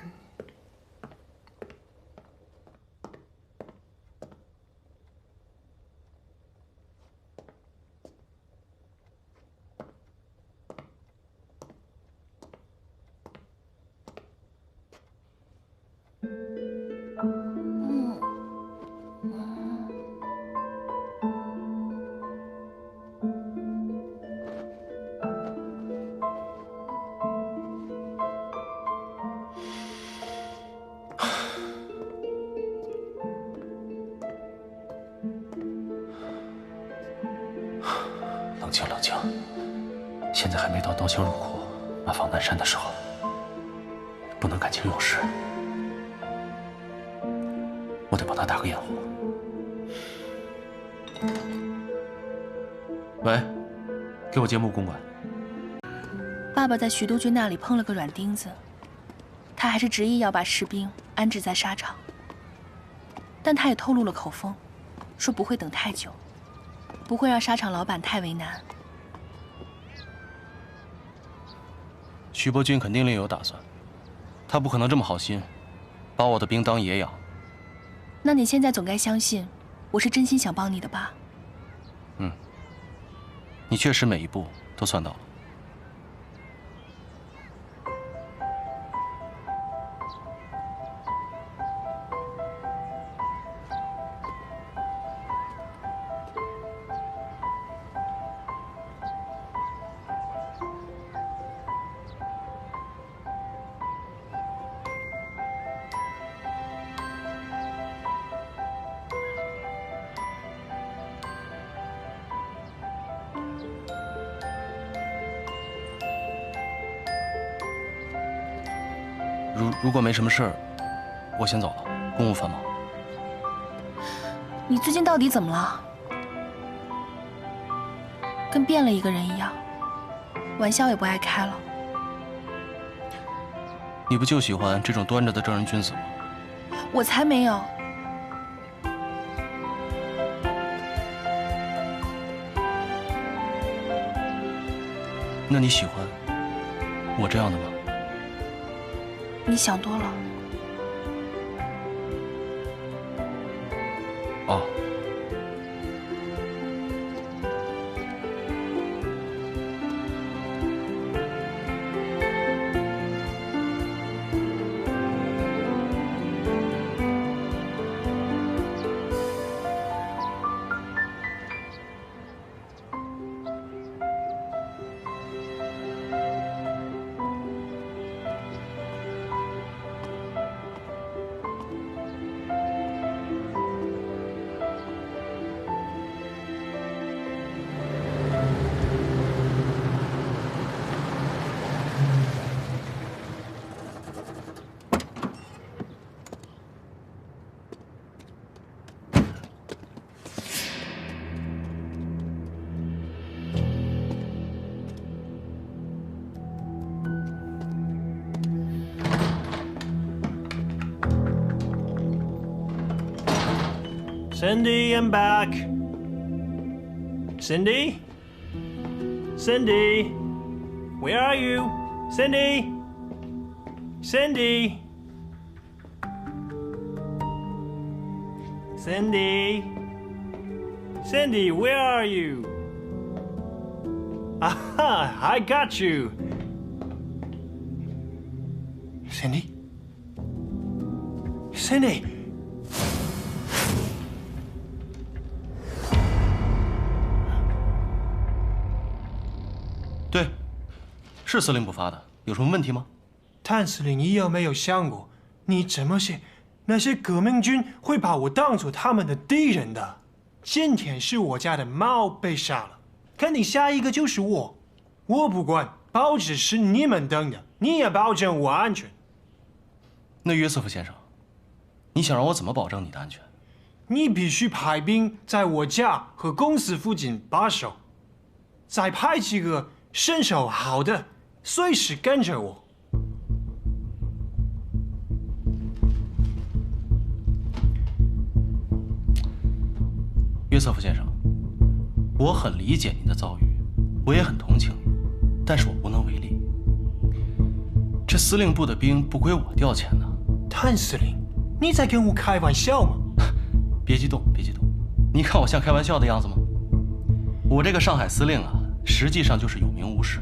静冷静，现在还没到刀枪入库、马放南山的时候，不能感情用事。我得帮他打个掩护。喂，给我接木公馆。爸爸在徐督军那里碰了个软钉子，他还是执意要把士兵安置在沙场，但他也透露了口风，说不会等太久，不会让沙场老板太为难。徐伯钧肯定另有打算，他不可能这么好心，把我的兵当野养。那你现在总该相信，我是真心想帮你的吧？你确实每一步都算到了。如果没什么事儿，我先走了，公务繁忙。你最近到底怎么了？跟变了一个人一样，玩笑也不爱开了。你不就喜欢这种端着的正人君子吗？我才没有。那你喜欢我这样的吗？你想多了。哦。Cindy, I'm back. Cindy? Cindy? Where are you? Cindy? Cindy? Cindy? Cindy, where are you? Aha, I got you. Cindy? Cindy? 对，是司令部发的，有什么问题吗？谭司令，你有没有想过，你这么写，那些革命军会把我当作他们的敌人的。今天是我家的猫被杀了，肯定下一个就是我。我不管，报纸是你们登的，你也保证我安全。那约瑟夫先生，你想让我怎么保证你的安全？你必须派兵在我家和公司附近把守，再派几个身手好的，随时跟着我。约瑟夫先生，我很理解您的遭遇，我也很同情你，但是我无能为力。这司令部的兵不归我调遣呢。谭司令，你在跟我开玩笑吗？别激动，别激动，你看我像开玩笑的样子吗？我这个上海司令啊，实际上就是有名无实。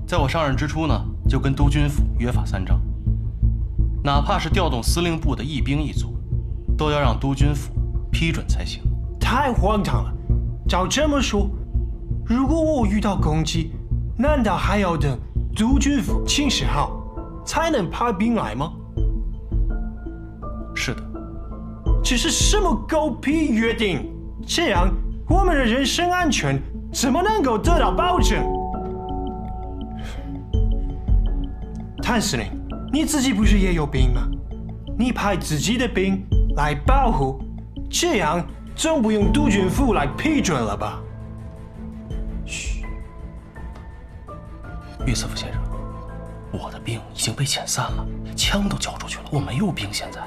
在我上任之初呢，就跟督军府约法三章，哪怕是调动司令部的一兵一卒，都要让督军府批准才行。太荒唐了！照这么说，如果我遇到攻击，难道还要等督军府请示好才能派兵来吗？是的。这是什么狗屁约定？这样我们的人身安全怎么能够得到保证？谭司令，你自己不是也有病吗？你派自己的兵来保护，这样总不用督军府来批准了吧？嘘，约瑟夫先生，我的兵已经被遣散了，枪都交出去了，我没有兵现在。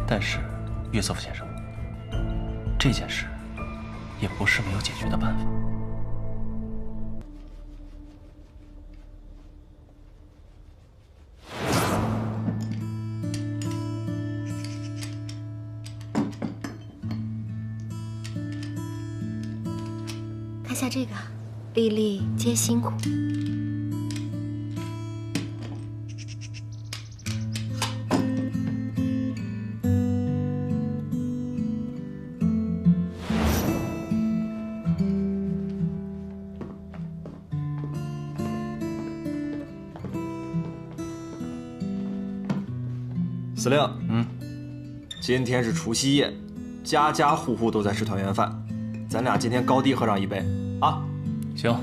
但是，约瑟夫先生，这件事也不是没有解决的办法。看下这个，粒粒皆辛苦。司令，今天是除夕夜，家家户户都在吃团圆饭，咱俩今天高低喝上一杯啊！行。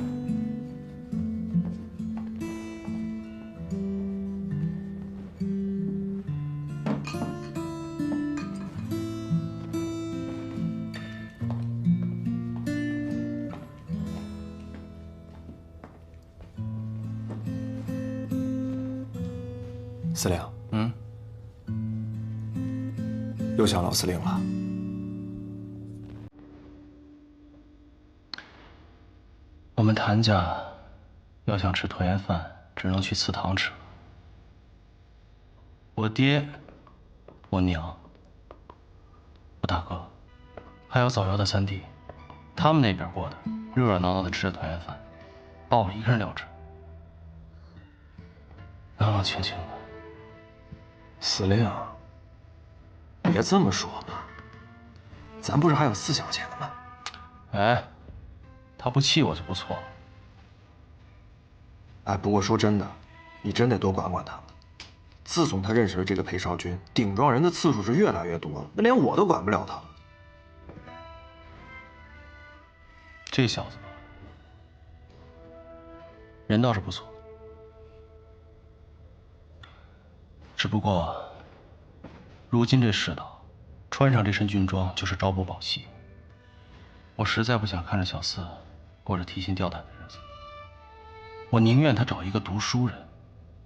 司令，又想老司令了。我们谭家要想吃团圆饭，只能去祠堂吃了。我爹、我娘、我大哥，还有早夭的三弟，他们那边过的热热闹闹的吃着团圆饭，把我一个人留着，冷冷清清的。司令，别这么说嘛，咱不是还有四小姐呢吗？哎，他不气我就不错了。哎，不过说真的，你真得多管管他了。自从他认识了这个裴少军，顶撞人的次数是越来越多了，那连我都管不了他了。这小子人倒是不错，只不过如今这世道，穿上这身军装就是朝不保夕。我实在不想看着小四过着提心吊胆的日子，我宁愿他找一个读书人，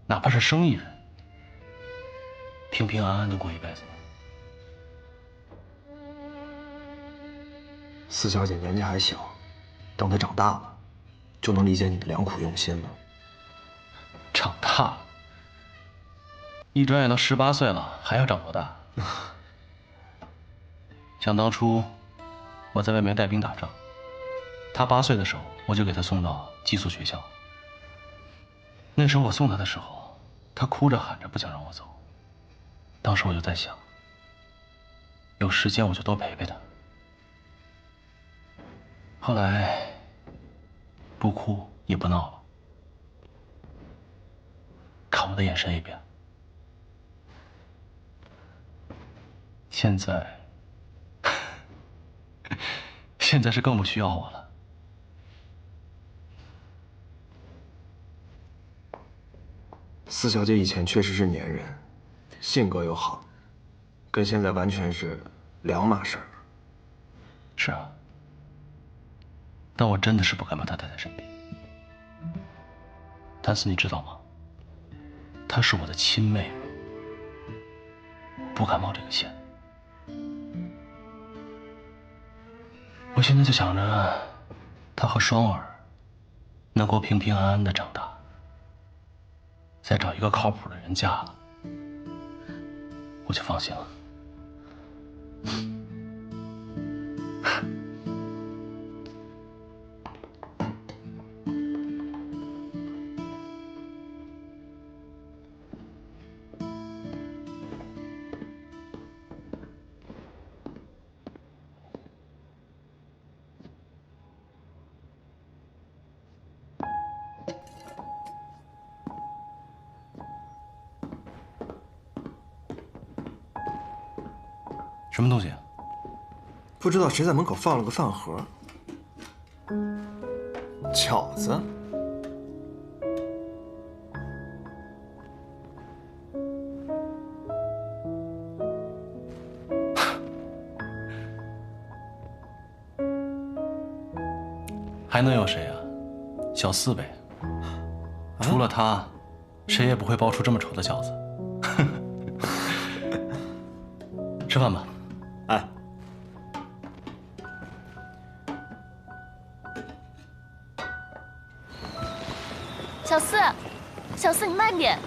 哪怕是生意人，平平安安的过一辈子。四小姐年纪还小，等她长大了，就能理解你的良苦用心了。长大了，一转眼都18岁了，还要长多大？想当初我在外面带兵打仗，他8岁的时候，我就给他送到寄宿学校。那时候我送他的时候，他哭着喊着不想让我走。当时我就在想，有时间我就多陪陪他。后来不哭也不闹了，看我的眼神也变了。现在是更不需要我了。四小姐以前确实是粘人，性格又好，跟现在完全是两码事儿。是啊，但我真的是不敢把她带在身边。但是你知道吗？她是我的亲妹妹，不敢冒这个险。我现在就想着，她和双儿能够平平安安的长大，再找一个靠谱的人嫁了，我就放心了。什么东西？不知道谁在门口放了个饭盒，饺子。还能有谁啊？小四呗。除了他，谁也不会包出这么丑的饺子。吃饭吧。哎。小四，小四，你慢点。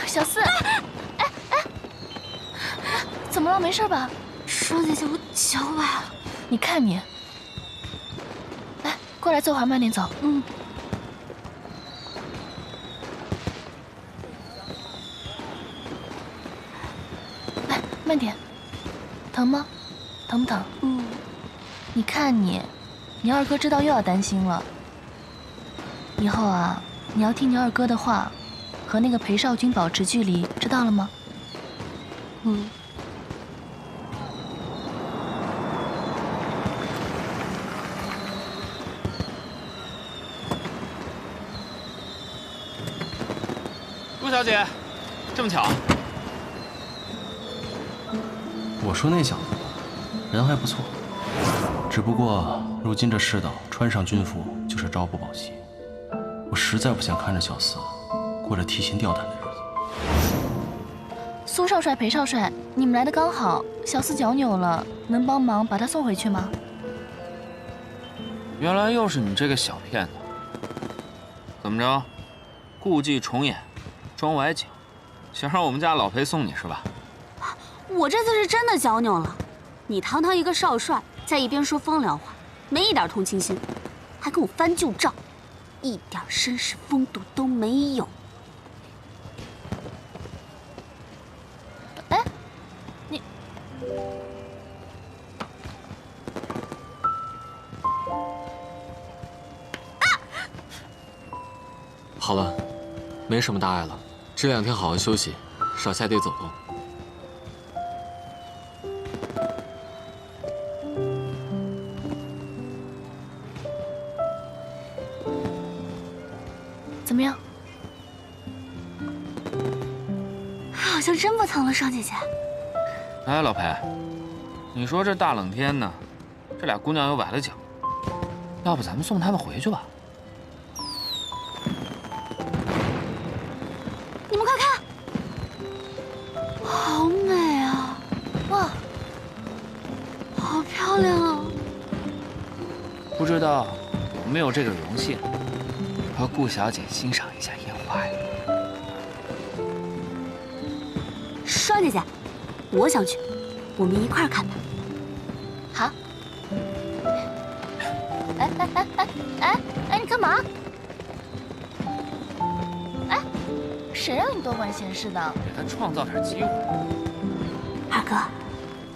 小四，哎，怎么了？没事吧？双姐姐，我脚崴了。你看你。来，过来坐会儿，慢点走。嗯。来，慢点。疼吗？疼不疼？嗯。你看你二哥知道又要担心了。以后啊，你要听你二哥的话，和那个裴少君保持距离，知道了吗？嗯。陆小姐，这么巧？我说那小子人还不错，只不过如今这世道，穿上军服就是朝不保夕。我实在不想看着小四过着提心吊胆的日子。苏少帅、裴少帅，你们来的刚好，小四脚扭了，能帮忙把他送回去吗？原来又是你这个小骗子！怎么着，故伎重演，装崴脚，想让我们家老裴送你是吧？我这次是真的脚扭了，你堂堂一个少帅，在一边说风凉话，没一点同情心，还跟我翻旧账。一点绅士风度都没有。哎，你好了，没什么大碍了，这2天好好休息，少下地走动。怎么样？好像真不疼了，双姐姐。哎，老裴，你说这大冷天的，这俩姑娘又崴了脚，要不咱们送她们回去吧？你们快看，好美啊！哇，好漂亮啊！不知道有没有这个荣幸，和顾小姐欣赏一下烟花呀？双姐姐，我想去，我们一块儿看吧。好。哎，你干嘛？哎，谁让你多管闲事的？给他创造点机会。二哥，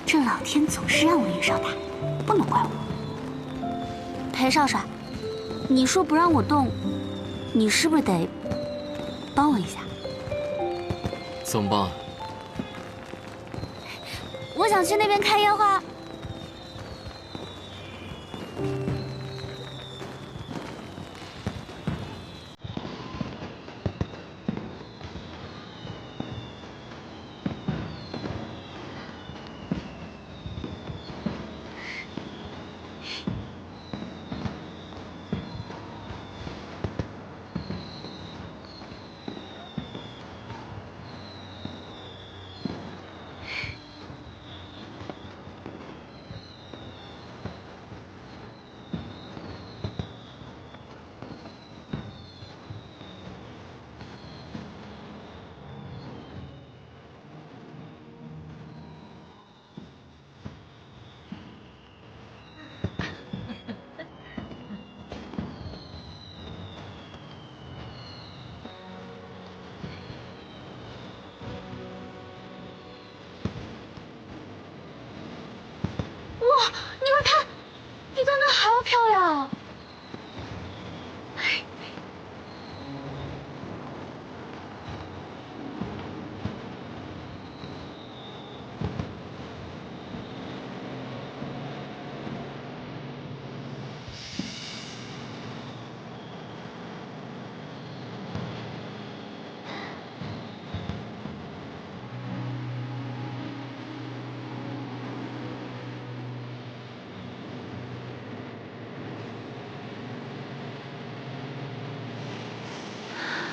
这老天总是让我遇上他，不能怪我。裴少帅，你说不让我动，你是不是得帮我一下？怎么帮？我想去那边看烟花。哇，你们看，比刚刚还要漂亮！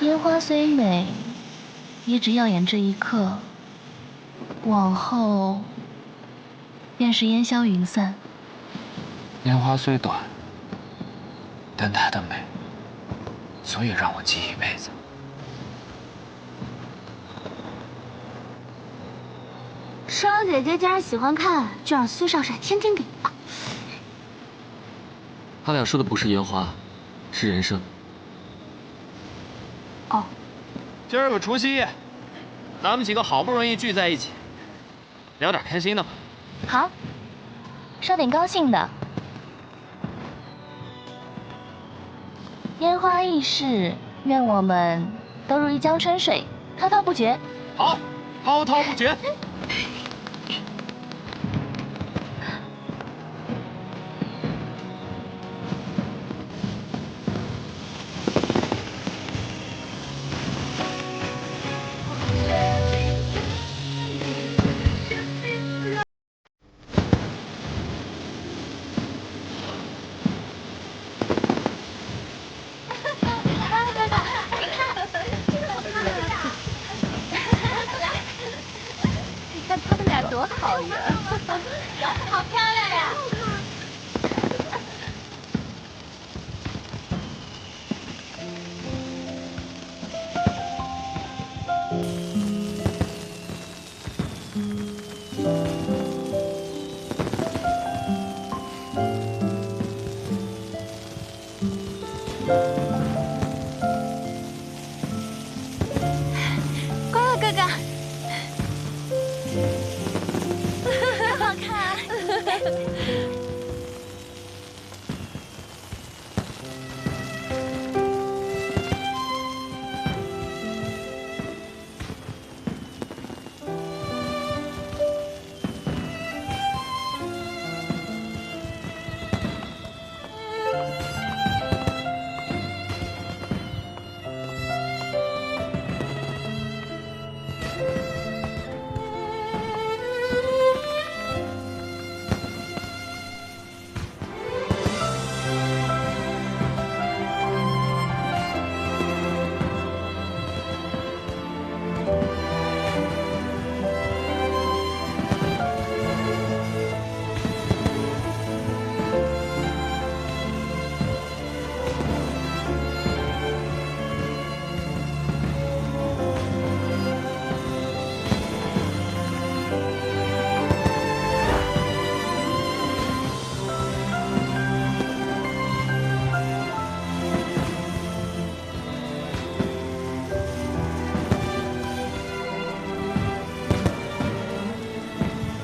烟花虽美，也只耀眼这一刻，往后便是烟消云散。烟花虽短，但它的美，足以让我记一辈子。少姐姐既然喜欢看，就让苏少帅天天给吧。他俩说的不是烟花，是人生。哦，今儿个除夕夜，咱们几个好不容易聚在一起，聊点开心的吧。好，说点高兴的。烟花易逝，愿我们都如一江春水，滔滔不绝。好，滔滔不绝。多好呀！好漂亮呀！乖乖哥哥。好看。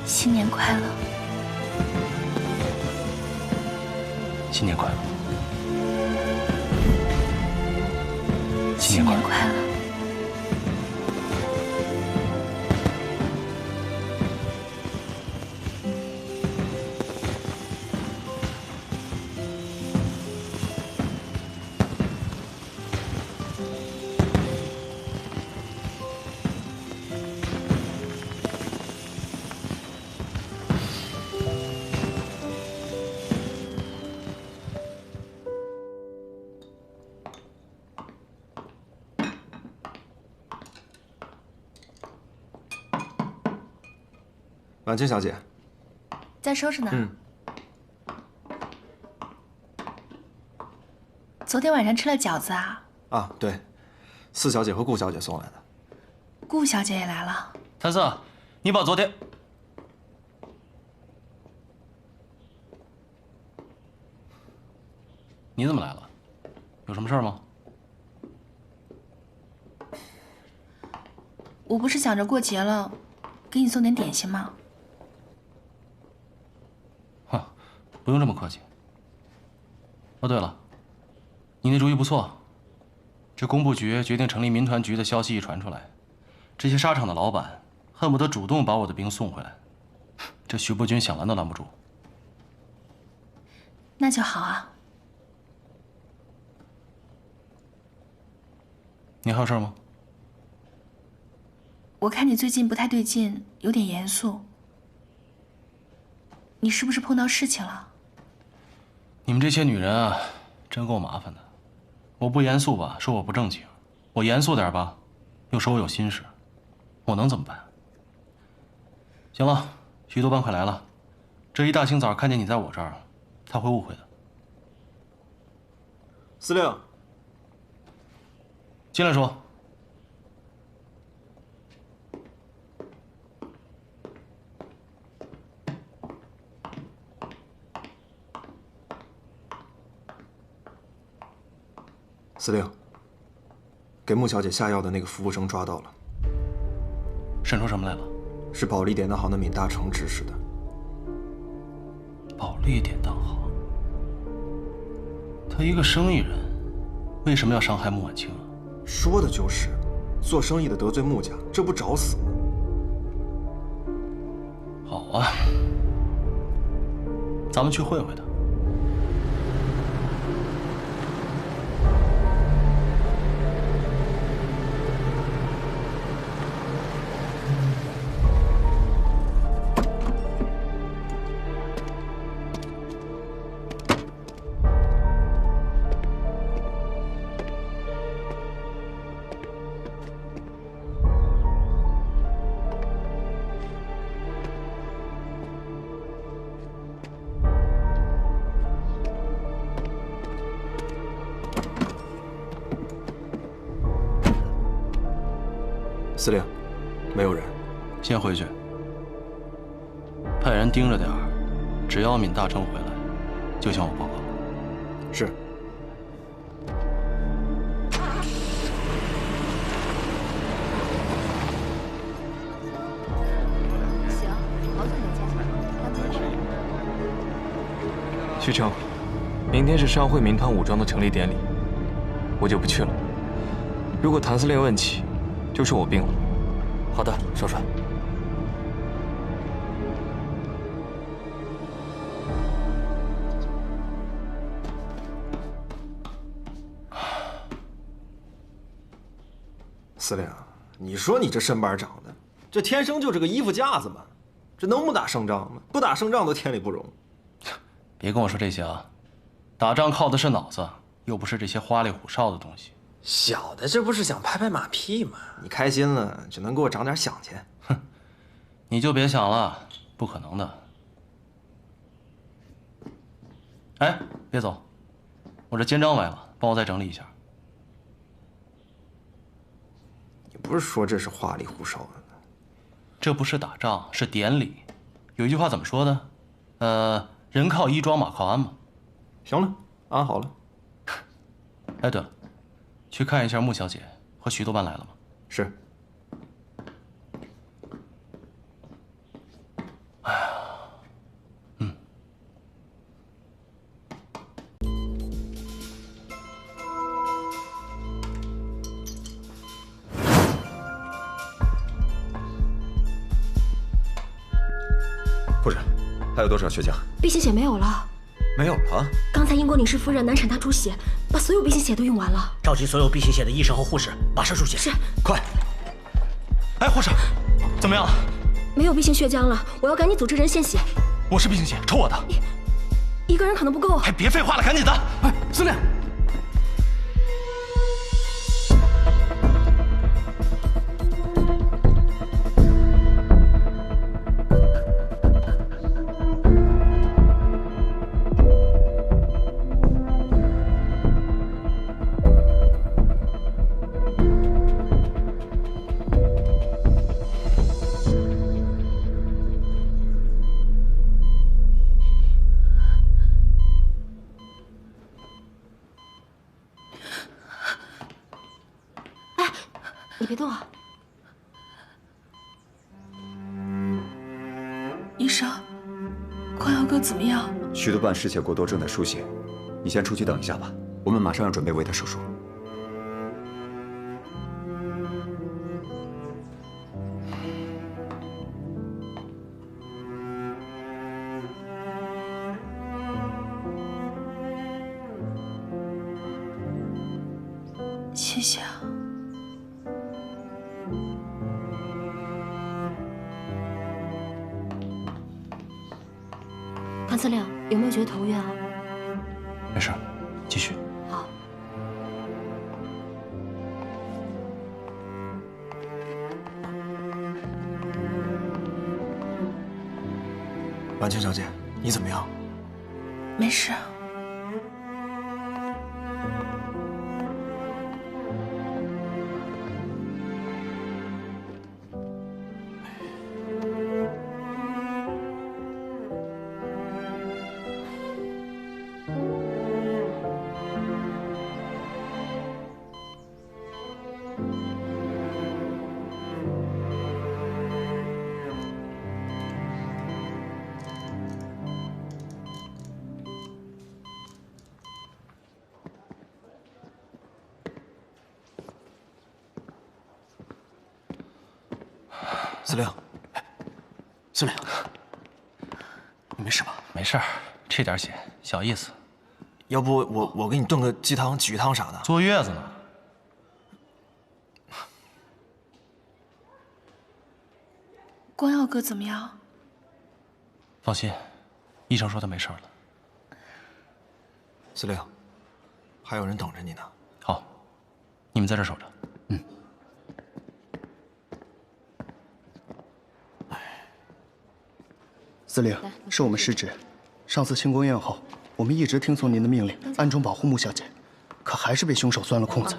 新年快乐！新年快乐！新年快乐！婉清小姐，在收拾呢。昨天晚上吃了饺子啊？啊，对，四小姐和顾小姐送来的。顾小姐也来了。谭色，你把昨天……你怎么来了？有什么事儿吗？我不是想着过节了，给你送点点心吗？不用这么客气。哦，对了，你那主意不错。这工部局决定成立民团局的消息一传出来，这些纱厂的老板恨不得主动把我的兵送回来，这徐伯钧想拦都拦不住。那就好啊。你还有事吗？我看你最近不太对劲，有点严肃。你是不是碰到事情了？你们这些女人啊，真够麻烦的。我不严肃吧，说我不正经；我我严肃点吧，又说我有心事，我能怎么办？行了，徐督办快来了，这一大清早看见你在我这儿，他会误会的。司令，进来说。司令，给穆小姐下药的那个服务生抓到了。审出什么来了？是保利典当行的闵大成指使的。保利典当行，他一个生意人，为什么要伤害穆婉清啊？说的就是，做生意的得罪穆家，这不找死吗？好啊，咱们去会会他。司令，没有人。先回去，派人盯着点儿，只要闵大成回来，就向我报告。是。行，好久没见了，徐成，明天是商会民团武装的成立典礼，我就不去了。如果谭司令问起，就说我病了。好的，少帅。司令，你说你这身板长的，这天生就是个衣服架子嘛，这能不打胜仗吗？不打胜仗都天理不容。别跟我说这些啊，打仗靠的是脑子，又不是这些花里胡哨的东西。小的这不是想拍拍马屁吗？你开心了就能给我涨点饷钱。哼，你就别想了，不可能的。哎，别走，我这肩章歪了，帮我再整理一下。你不是说这是花里胡哨的？这不是打仗，是典礼。有一句话怎么说的？人靠衣装，马靠鞍嘛。行了，安好了。哎，对了。去看一下穆小姐和徐督办来了吗？是。哎呀，夫人，还有多少血浆？避血血没有了。没有了。刚才英国领事夫人难产大出血，把所有避血血都用完了。召集所有避血血的医生和护士，马上输血。是。快！哎，护士，怎么样了？没有 B 型血浆了，我要赶紧组织人献血。我是 B 型血，抽我的。一个人可能不够。哎，别废话了，赶紧的！哎，司令。你别动啊！医生，光耀哥怎么样？徐督办失血过多，正在输血，你先出去等一下吧，我们马上要准备为他手术。谢谢啊。谭司令，有没有觉得头晕啊？没事，继续。好。婉清小姐，你怎么样？没事。司令，司令，你没事吧？没事儿，吃点血，小意思。要不我给你炖个鸡汤、鲫鱼汤啥的。坐月子呢。光耀哥怎么样？放心，医生说他没事了。司令，还有人等着你呢。好，你们在这守着。司令，是我们失职。上次庆功宴后，我们一直听从您的命令，暗中保护穆小姐，可还是被凶手钻了空子。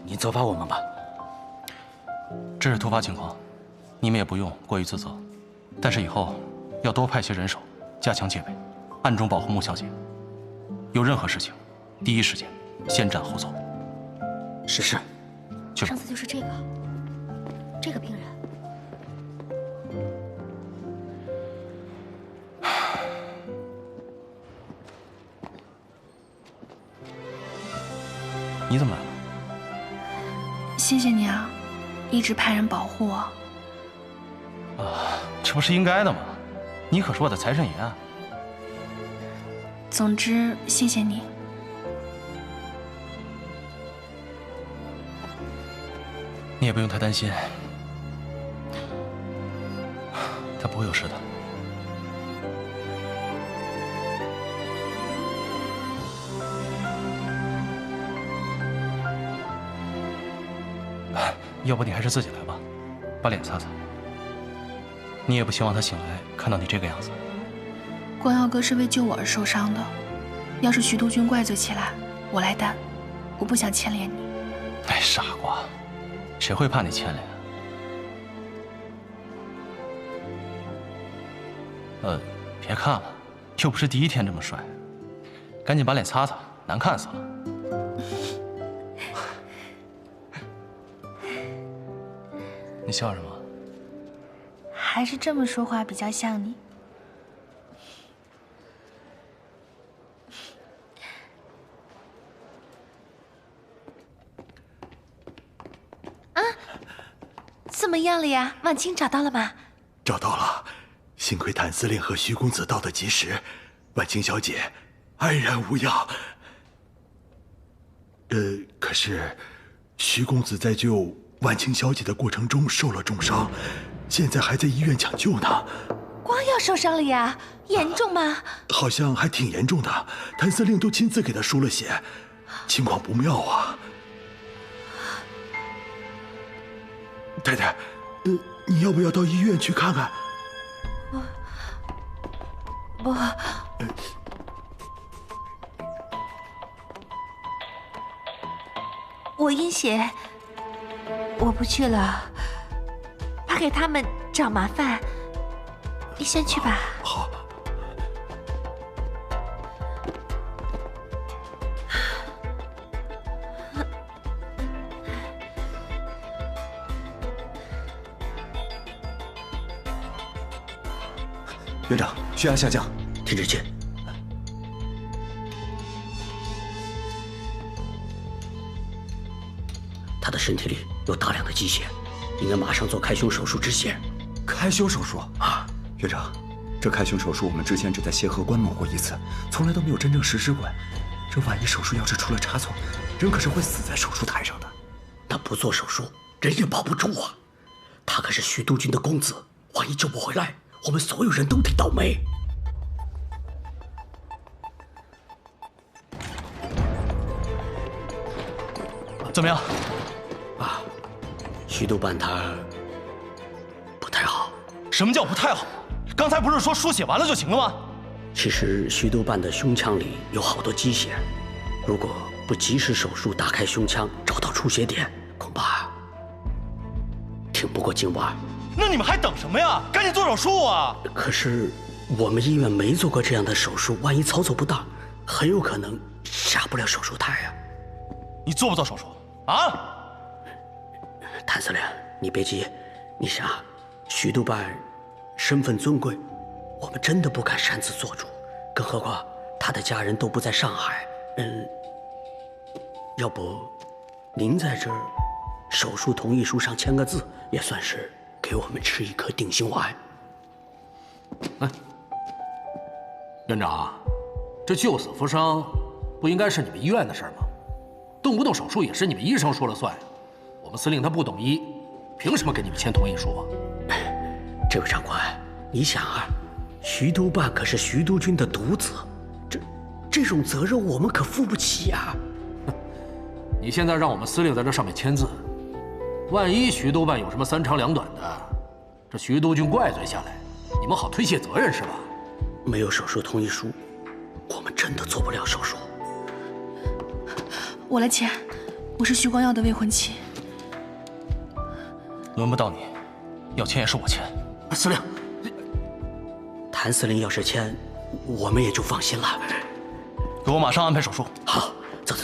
你责罚我们吧。这是突发情况，你们也不用过于自责。但是以后要多派些人手，加强戒备，暗中保护穆小姐。有任何事情，第一时间先斩后奏。是。去吧。上次就是这个病人。你怎么来了？谢谢你啊，一直派人保护我。啊，这不是应该的吗？你可是我的财神爷啊！总之，谢谢你。你也不用太担心，他不会有事的。要不你还是自己来吧，把脸擦擦。你也不希望他醒来看到你这个样子。光耀哥是为救我而受伤的，要是徐督军怪罪起来，我来担，我不想牵连你。哎，傻瓜，谁会怕你牵连啊？别看了，又不是第一天这么帅，赶紧把脸擦擦，难看死了。你笑什么？还是这么说话比较像你。啊，怎么样了呀？婉清找到了吗？找到了，幸亏谭司令和徐公子到得及时，婉清小姐安然无恙。可是徐公子在救婉清小姐的过程中受了重伤，现在还在医院抢救呢。光耀受伤了呀？严重吗？好像还挺严重的，谭司令都亲自给他输了血，情况不妙啊。太太，你要不要到医院去看看？不。我阴血，我不去了，怕给他们找麻烦。你先去吧。好。院长，血压下降，停止器。他的身体里有大量的积血，应该马上做开胸手术止血。开胸手术啊！院长，这开胸手术我们之前只在协和观摩过一次，从来都没有真正实施过。这万一手术要是出了差错，人可是会死在手术台上的。那不做手术，人也保不住啊！他可是徐督军的公子，万一救不回来，我们所有人都得倒霉。怎么样？啊，徐督办他不太好。什么叫不太好？刚才不是说书写完了就行了吗？其实徐督办的胸腔里有好多积血，如果不及时手术打开胸腔，找到出血点，恐怕挺不过今晚。那你们还等什么呀？赶紧做手术啊！可是我们医院没做过这样的手术，万一操作不当，很有可能下不了手术台啊。你做不做手术啊？谭司令，你别急，你想，徐督办身份尊贵，我们真的不敢擅自做主，更何况他的家人都不在上海。要不您在这儿手术同意书上签个字，也算是给我们吃一颗定心丸。哎，院长，这救死扶伤不应该是你们医院的事吗？动不动手术也是你们医生说了算呀。我们司令他不懂医，凭什么给你们签同意书啊？这位长官，你想啊，徐督办可是徐督军的独子，这种责任我们可负不起呀。你现在让我们司令在这上面签字，万一徐督办有什么三长两短的，这徐督军怪罪下来，你们好推卸责任是吧？没有手术同意书，我们真的做不了手术。我来签，我是徐光耀的未婚妻。轮不到你，要签也是我签。司令，谭司令要是签，我们也就放心了。给我马上安排手术。好，走。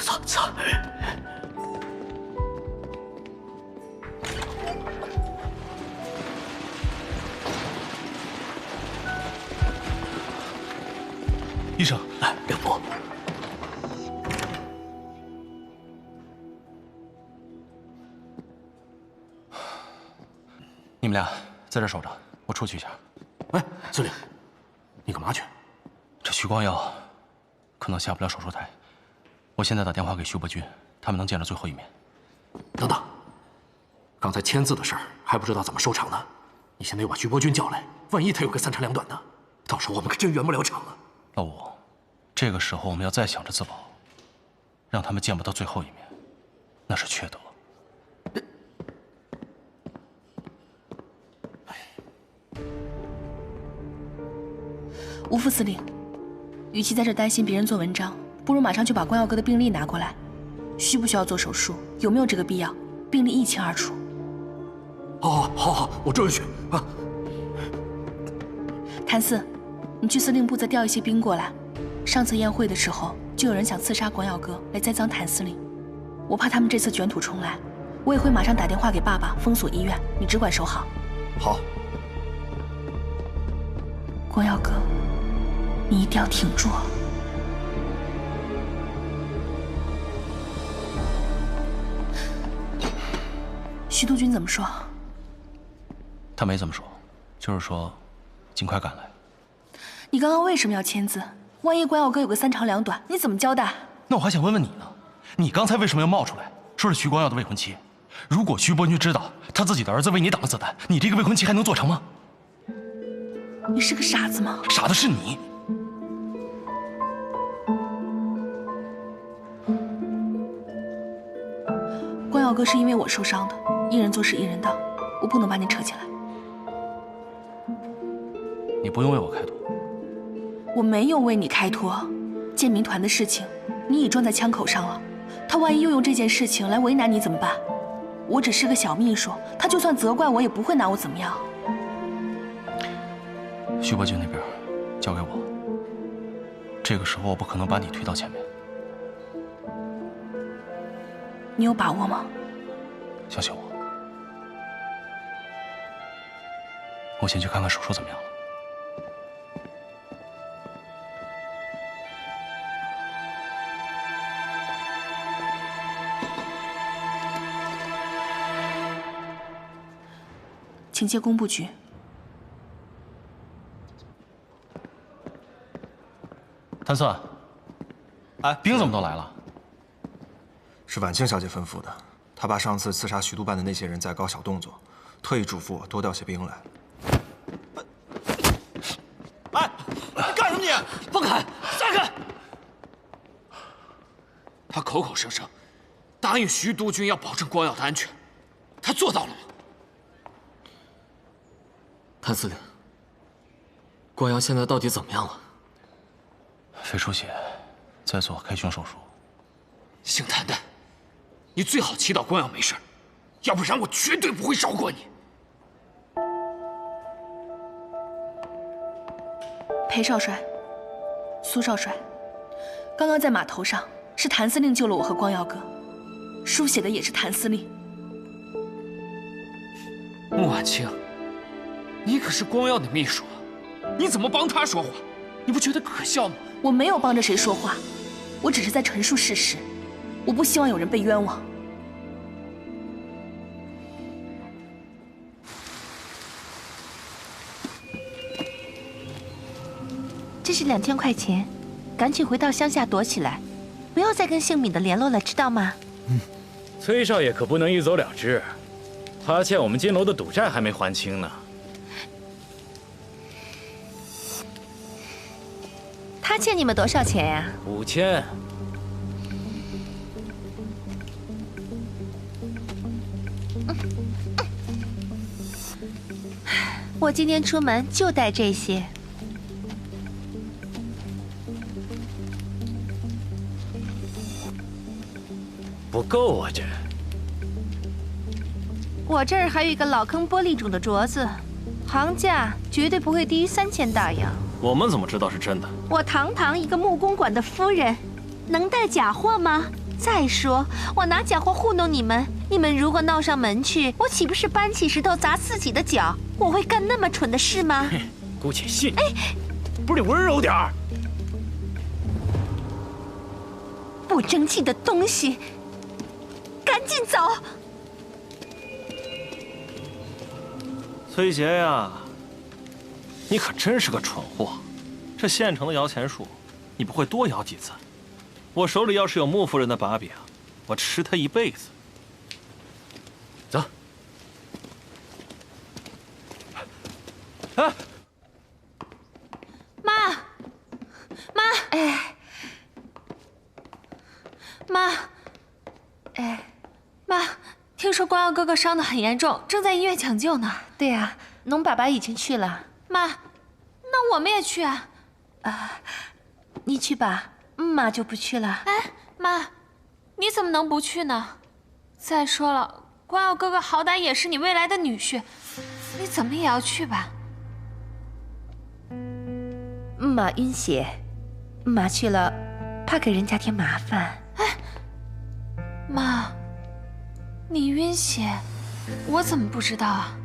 医生，梁博，你们俩在这守着，我出去一下。哎，司令，你干嘛去？这徐光耀可能下不了手术台，我现在打电话给徐伯钧，他们能见着最后一面。等等，刚才签字的事儿还不知道怎么收场呢，你先得把徐伯钧叫来，万一他有个三长两短呢，到时候我们可真圆不了场了。老吴，这个时候我们要再想着自保，让他们见不到最后一面，那是缺德。吴副司令，与其在这担心别人做文章，不如马上就把光耀哥的病历拿过来。需不需要做手术？有没有这个必要？病历一清二楚。好，我这就去啊。谭四，你去司令部再调一些兵过来。上次宴会的时候，就有人想刺杀光耀哥来栽赃谭司令，我怕他们这次卷土重来，我也会马上打电话给爸爸封锁医院，你只管守好。好。光耀哥，你一定要挺住。徐督军怎么说？他没怎么说，就是说尽快赶来。你刚刚为什么要签字？万一光耀哥有个三长两短，你怎么交代？那我还想问问你呢，你刚才为什么要冒出来说是徐光耀的未婚妻？如果徐伯钧知道他自己的儿子为你挡了子弹，你这个未婚妻还能做成吗？你是个傻子吗？傻的是你。光耀哥是因为我受伤的，一人做事一人当，我不能把你扯起来。你不用为我开脱。我没有为你开脱，建民团的事情你已撞在枪口上了，他万一又用这件事情来为难你怎么办？我只是个小秘书，他就算责怪我也不会拿我怎么样。徐伯钧那边交给我，这个时候我不可能把你推到前面。你有把握吗？相信我。我先去看看手术怎么样了。请接工部局。谭四，哎，兵怎么都来了？是婉清小姐吩咐的，她怕上次刺杀徐督办的那些人再搞小动作，特意嘱咐我多调些兵来。哎，你干什么你？放开，撒开！他口口声声答应徐督军要保证光耀的安全，他做到了吗？谭司令，光耀现在到底怎么样了？肺出血，在做开胸手术。姓谭的，你最好祈祷光耀没事，要不然我绝对不会饶过你。裴少帅，苏少帅，刚刚在码头上是谭司令救了我和光耀哥，书写的也是谭司令。穆婉清，你可是光耀的秘书啊，你怎么帮他说话？你不觉得可笑吗？我没有帮着谁说话，我只是在陈述事实。我不希望有人被冤枉。这是2000块钱，赶紧回到乡下躲起来，不要再跟姓闵的联络了，知道吗？崔少爷可不能一走了之，他欠我们金楼的赌债还没还清呢。他欠你们多少钱呀？5000。我今天出门就带这些。不够啊，这。我这儿还有一个老坑玻璃种的镯子，行价绝对不会低于3000大洋。我们怎么知道是真的？我堂堂一个木公馆的夫人，能带假货吗？再说，我拿假货糊弄你们，你们如果闹上门去，我岂不是搬起石头砸自己的脚？我会干那么蠢的事吗？姑且信。哎，不是你温柔点儿。不争气的东西，赶紧走！崔杰呀，你可真是个蠢货！这现成的摇钱树，你不会多摇几次？我手里要是有穆夫人的把柄，我吃她一辈子。走。啊！妈，妈，哎，妈，哎，妈，听说光耀哥哥伤得很严重，正在医院抢救呢。对呀，农爸爸已经去了。妈，那我们也去啊。你去吧，妈就不去了。哎，妈，你怎么能不去呢？再说了，光耀哥哥好歹也是你未来的女婿，你怎么也要去吧。妈晕血，妈去了，怕给人家添麻烦。哎，妈，你晕血，我怎么不知道啊？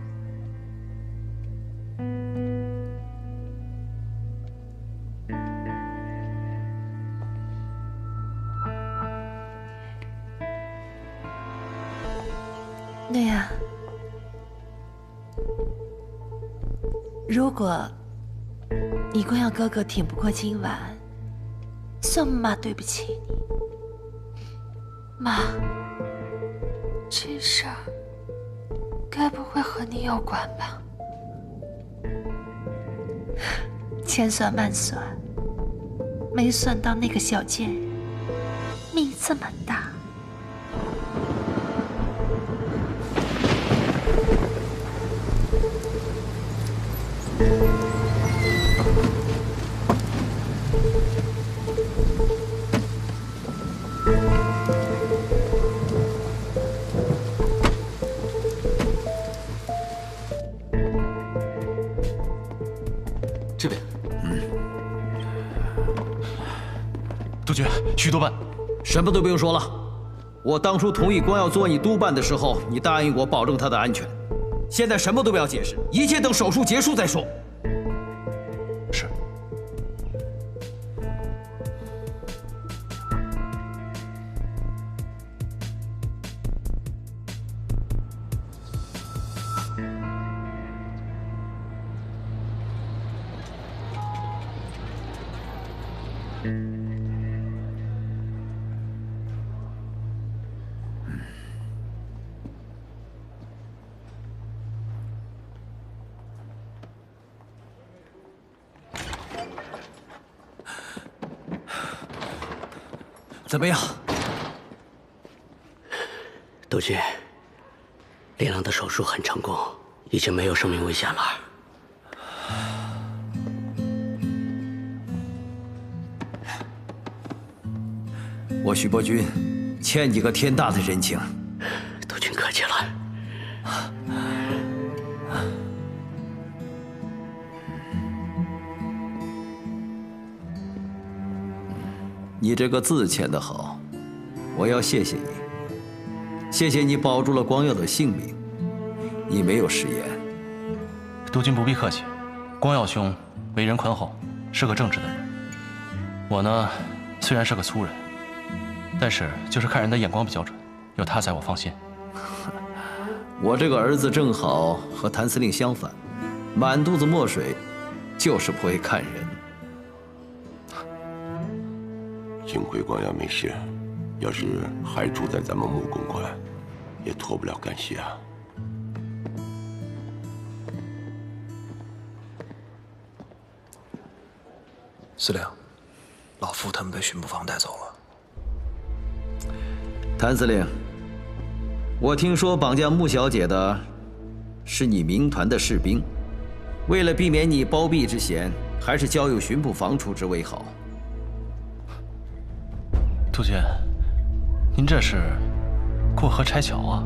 对呀，如果你光耀哥哥挺不过今晚，算妈对不起你。妈，这事儿该不会和你有关吧？千算万算，没算到那个小贱人命这么大。这边，督军，徐督办，什么都不用说了。我当初同意光耀做你督办的时候，你答应我保证他的安全。现在什么都不要解释，一切等手术结束再说。是。怎么样，督军？连郎的手术很成功，已经没有生命危险了。我徐伯钧欠你个天大的人情。督军客气了。你这个字签得好，我要谢谢你。谢谢你保住了光耀的性命，你没有食言。督军不必客气，光耀兄为人宽厚，是个正直的人。我呢，虽然是个粗人，但是就是看人的眼光比较准，有他在我放心。我这个儿子正好和谭司令相反，满肚子墨水，就是不会看人。幸亏光耀没事，要是还住在咱们木公馆，也脱不了干系啊。司令，老夫他们被巡捕房带走了。谭司令，我听说绑架穆小姐的是你民团的士兵，为了避免你包庇之嫌，还是交由巡捕房处置为好。督军，您这是过河拆桥啊？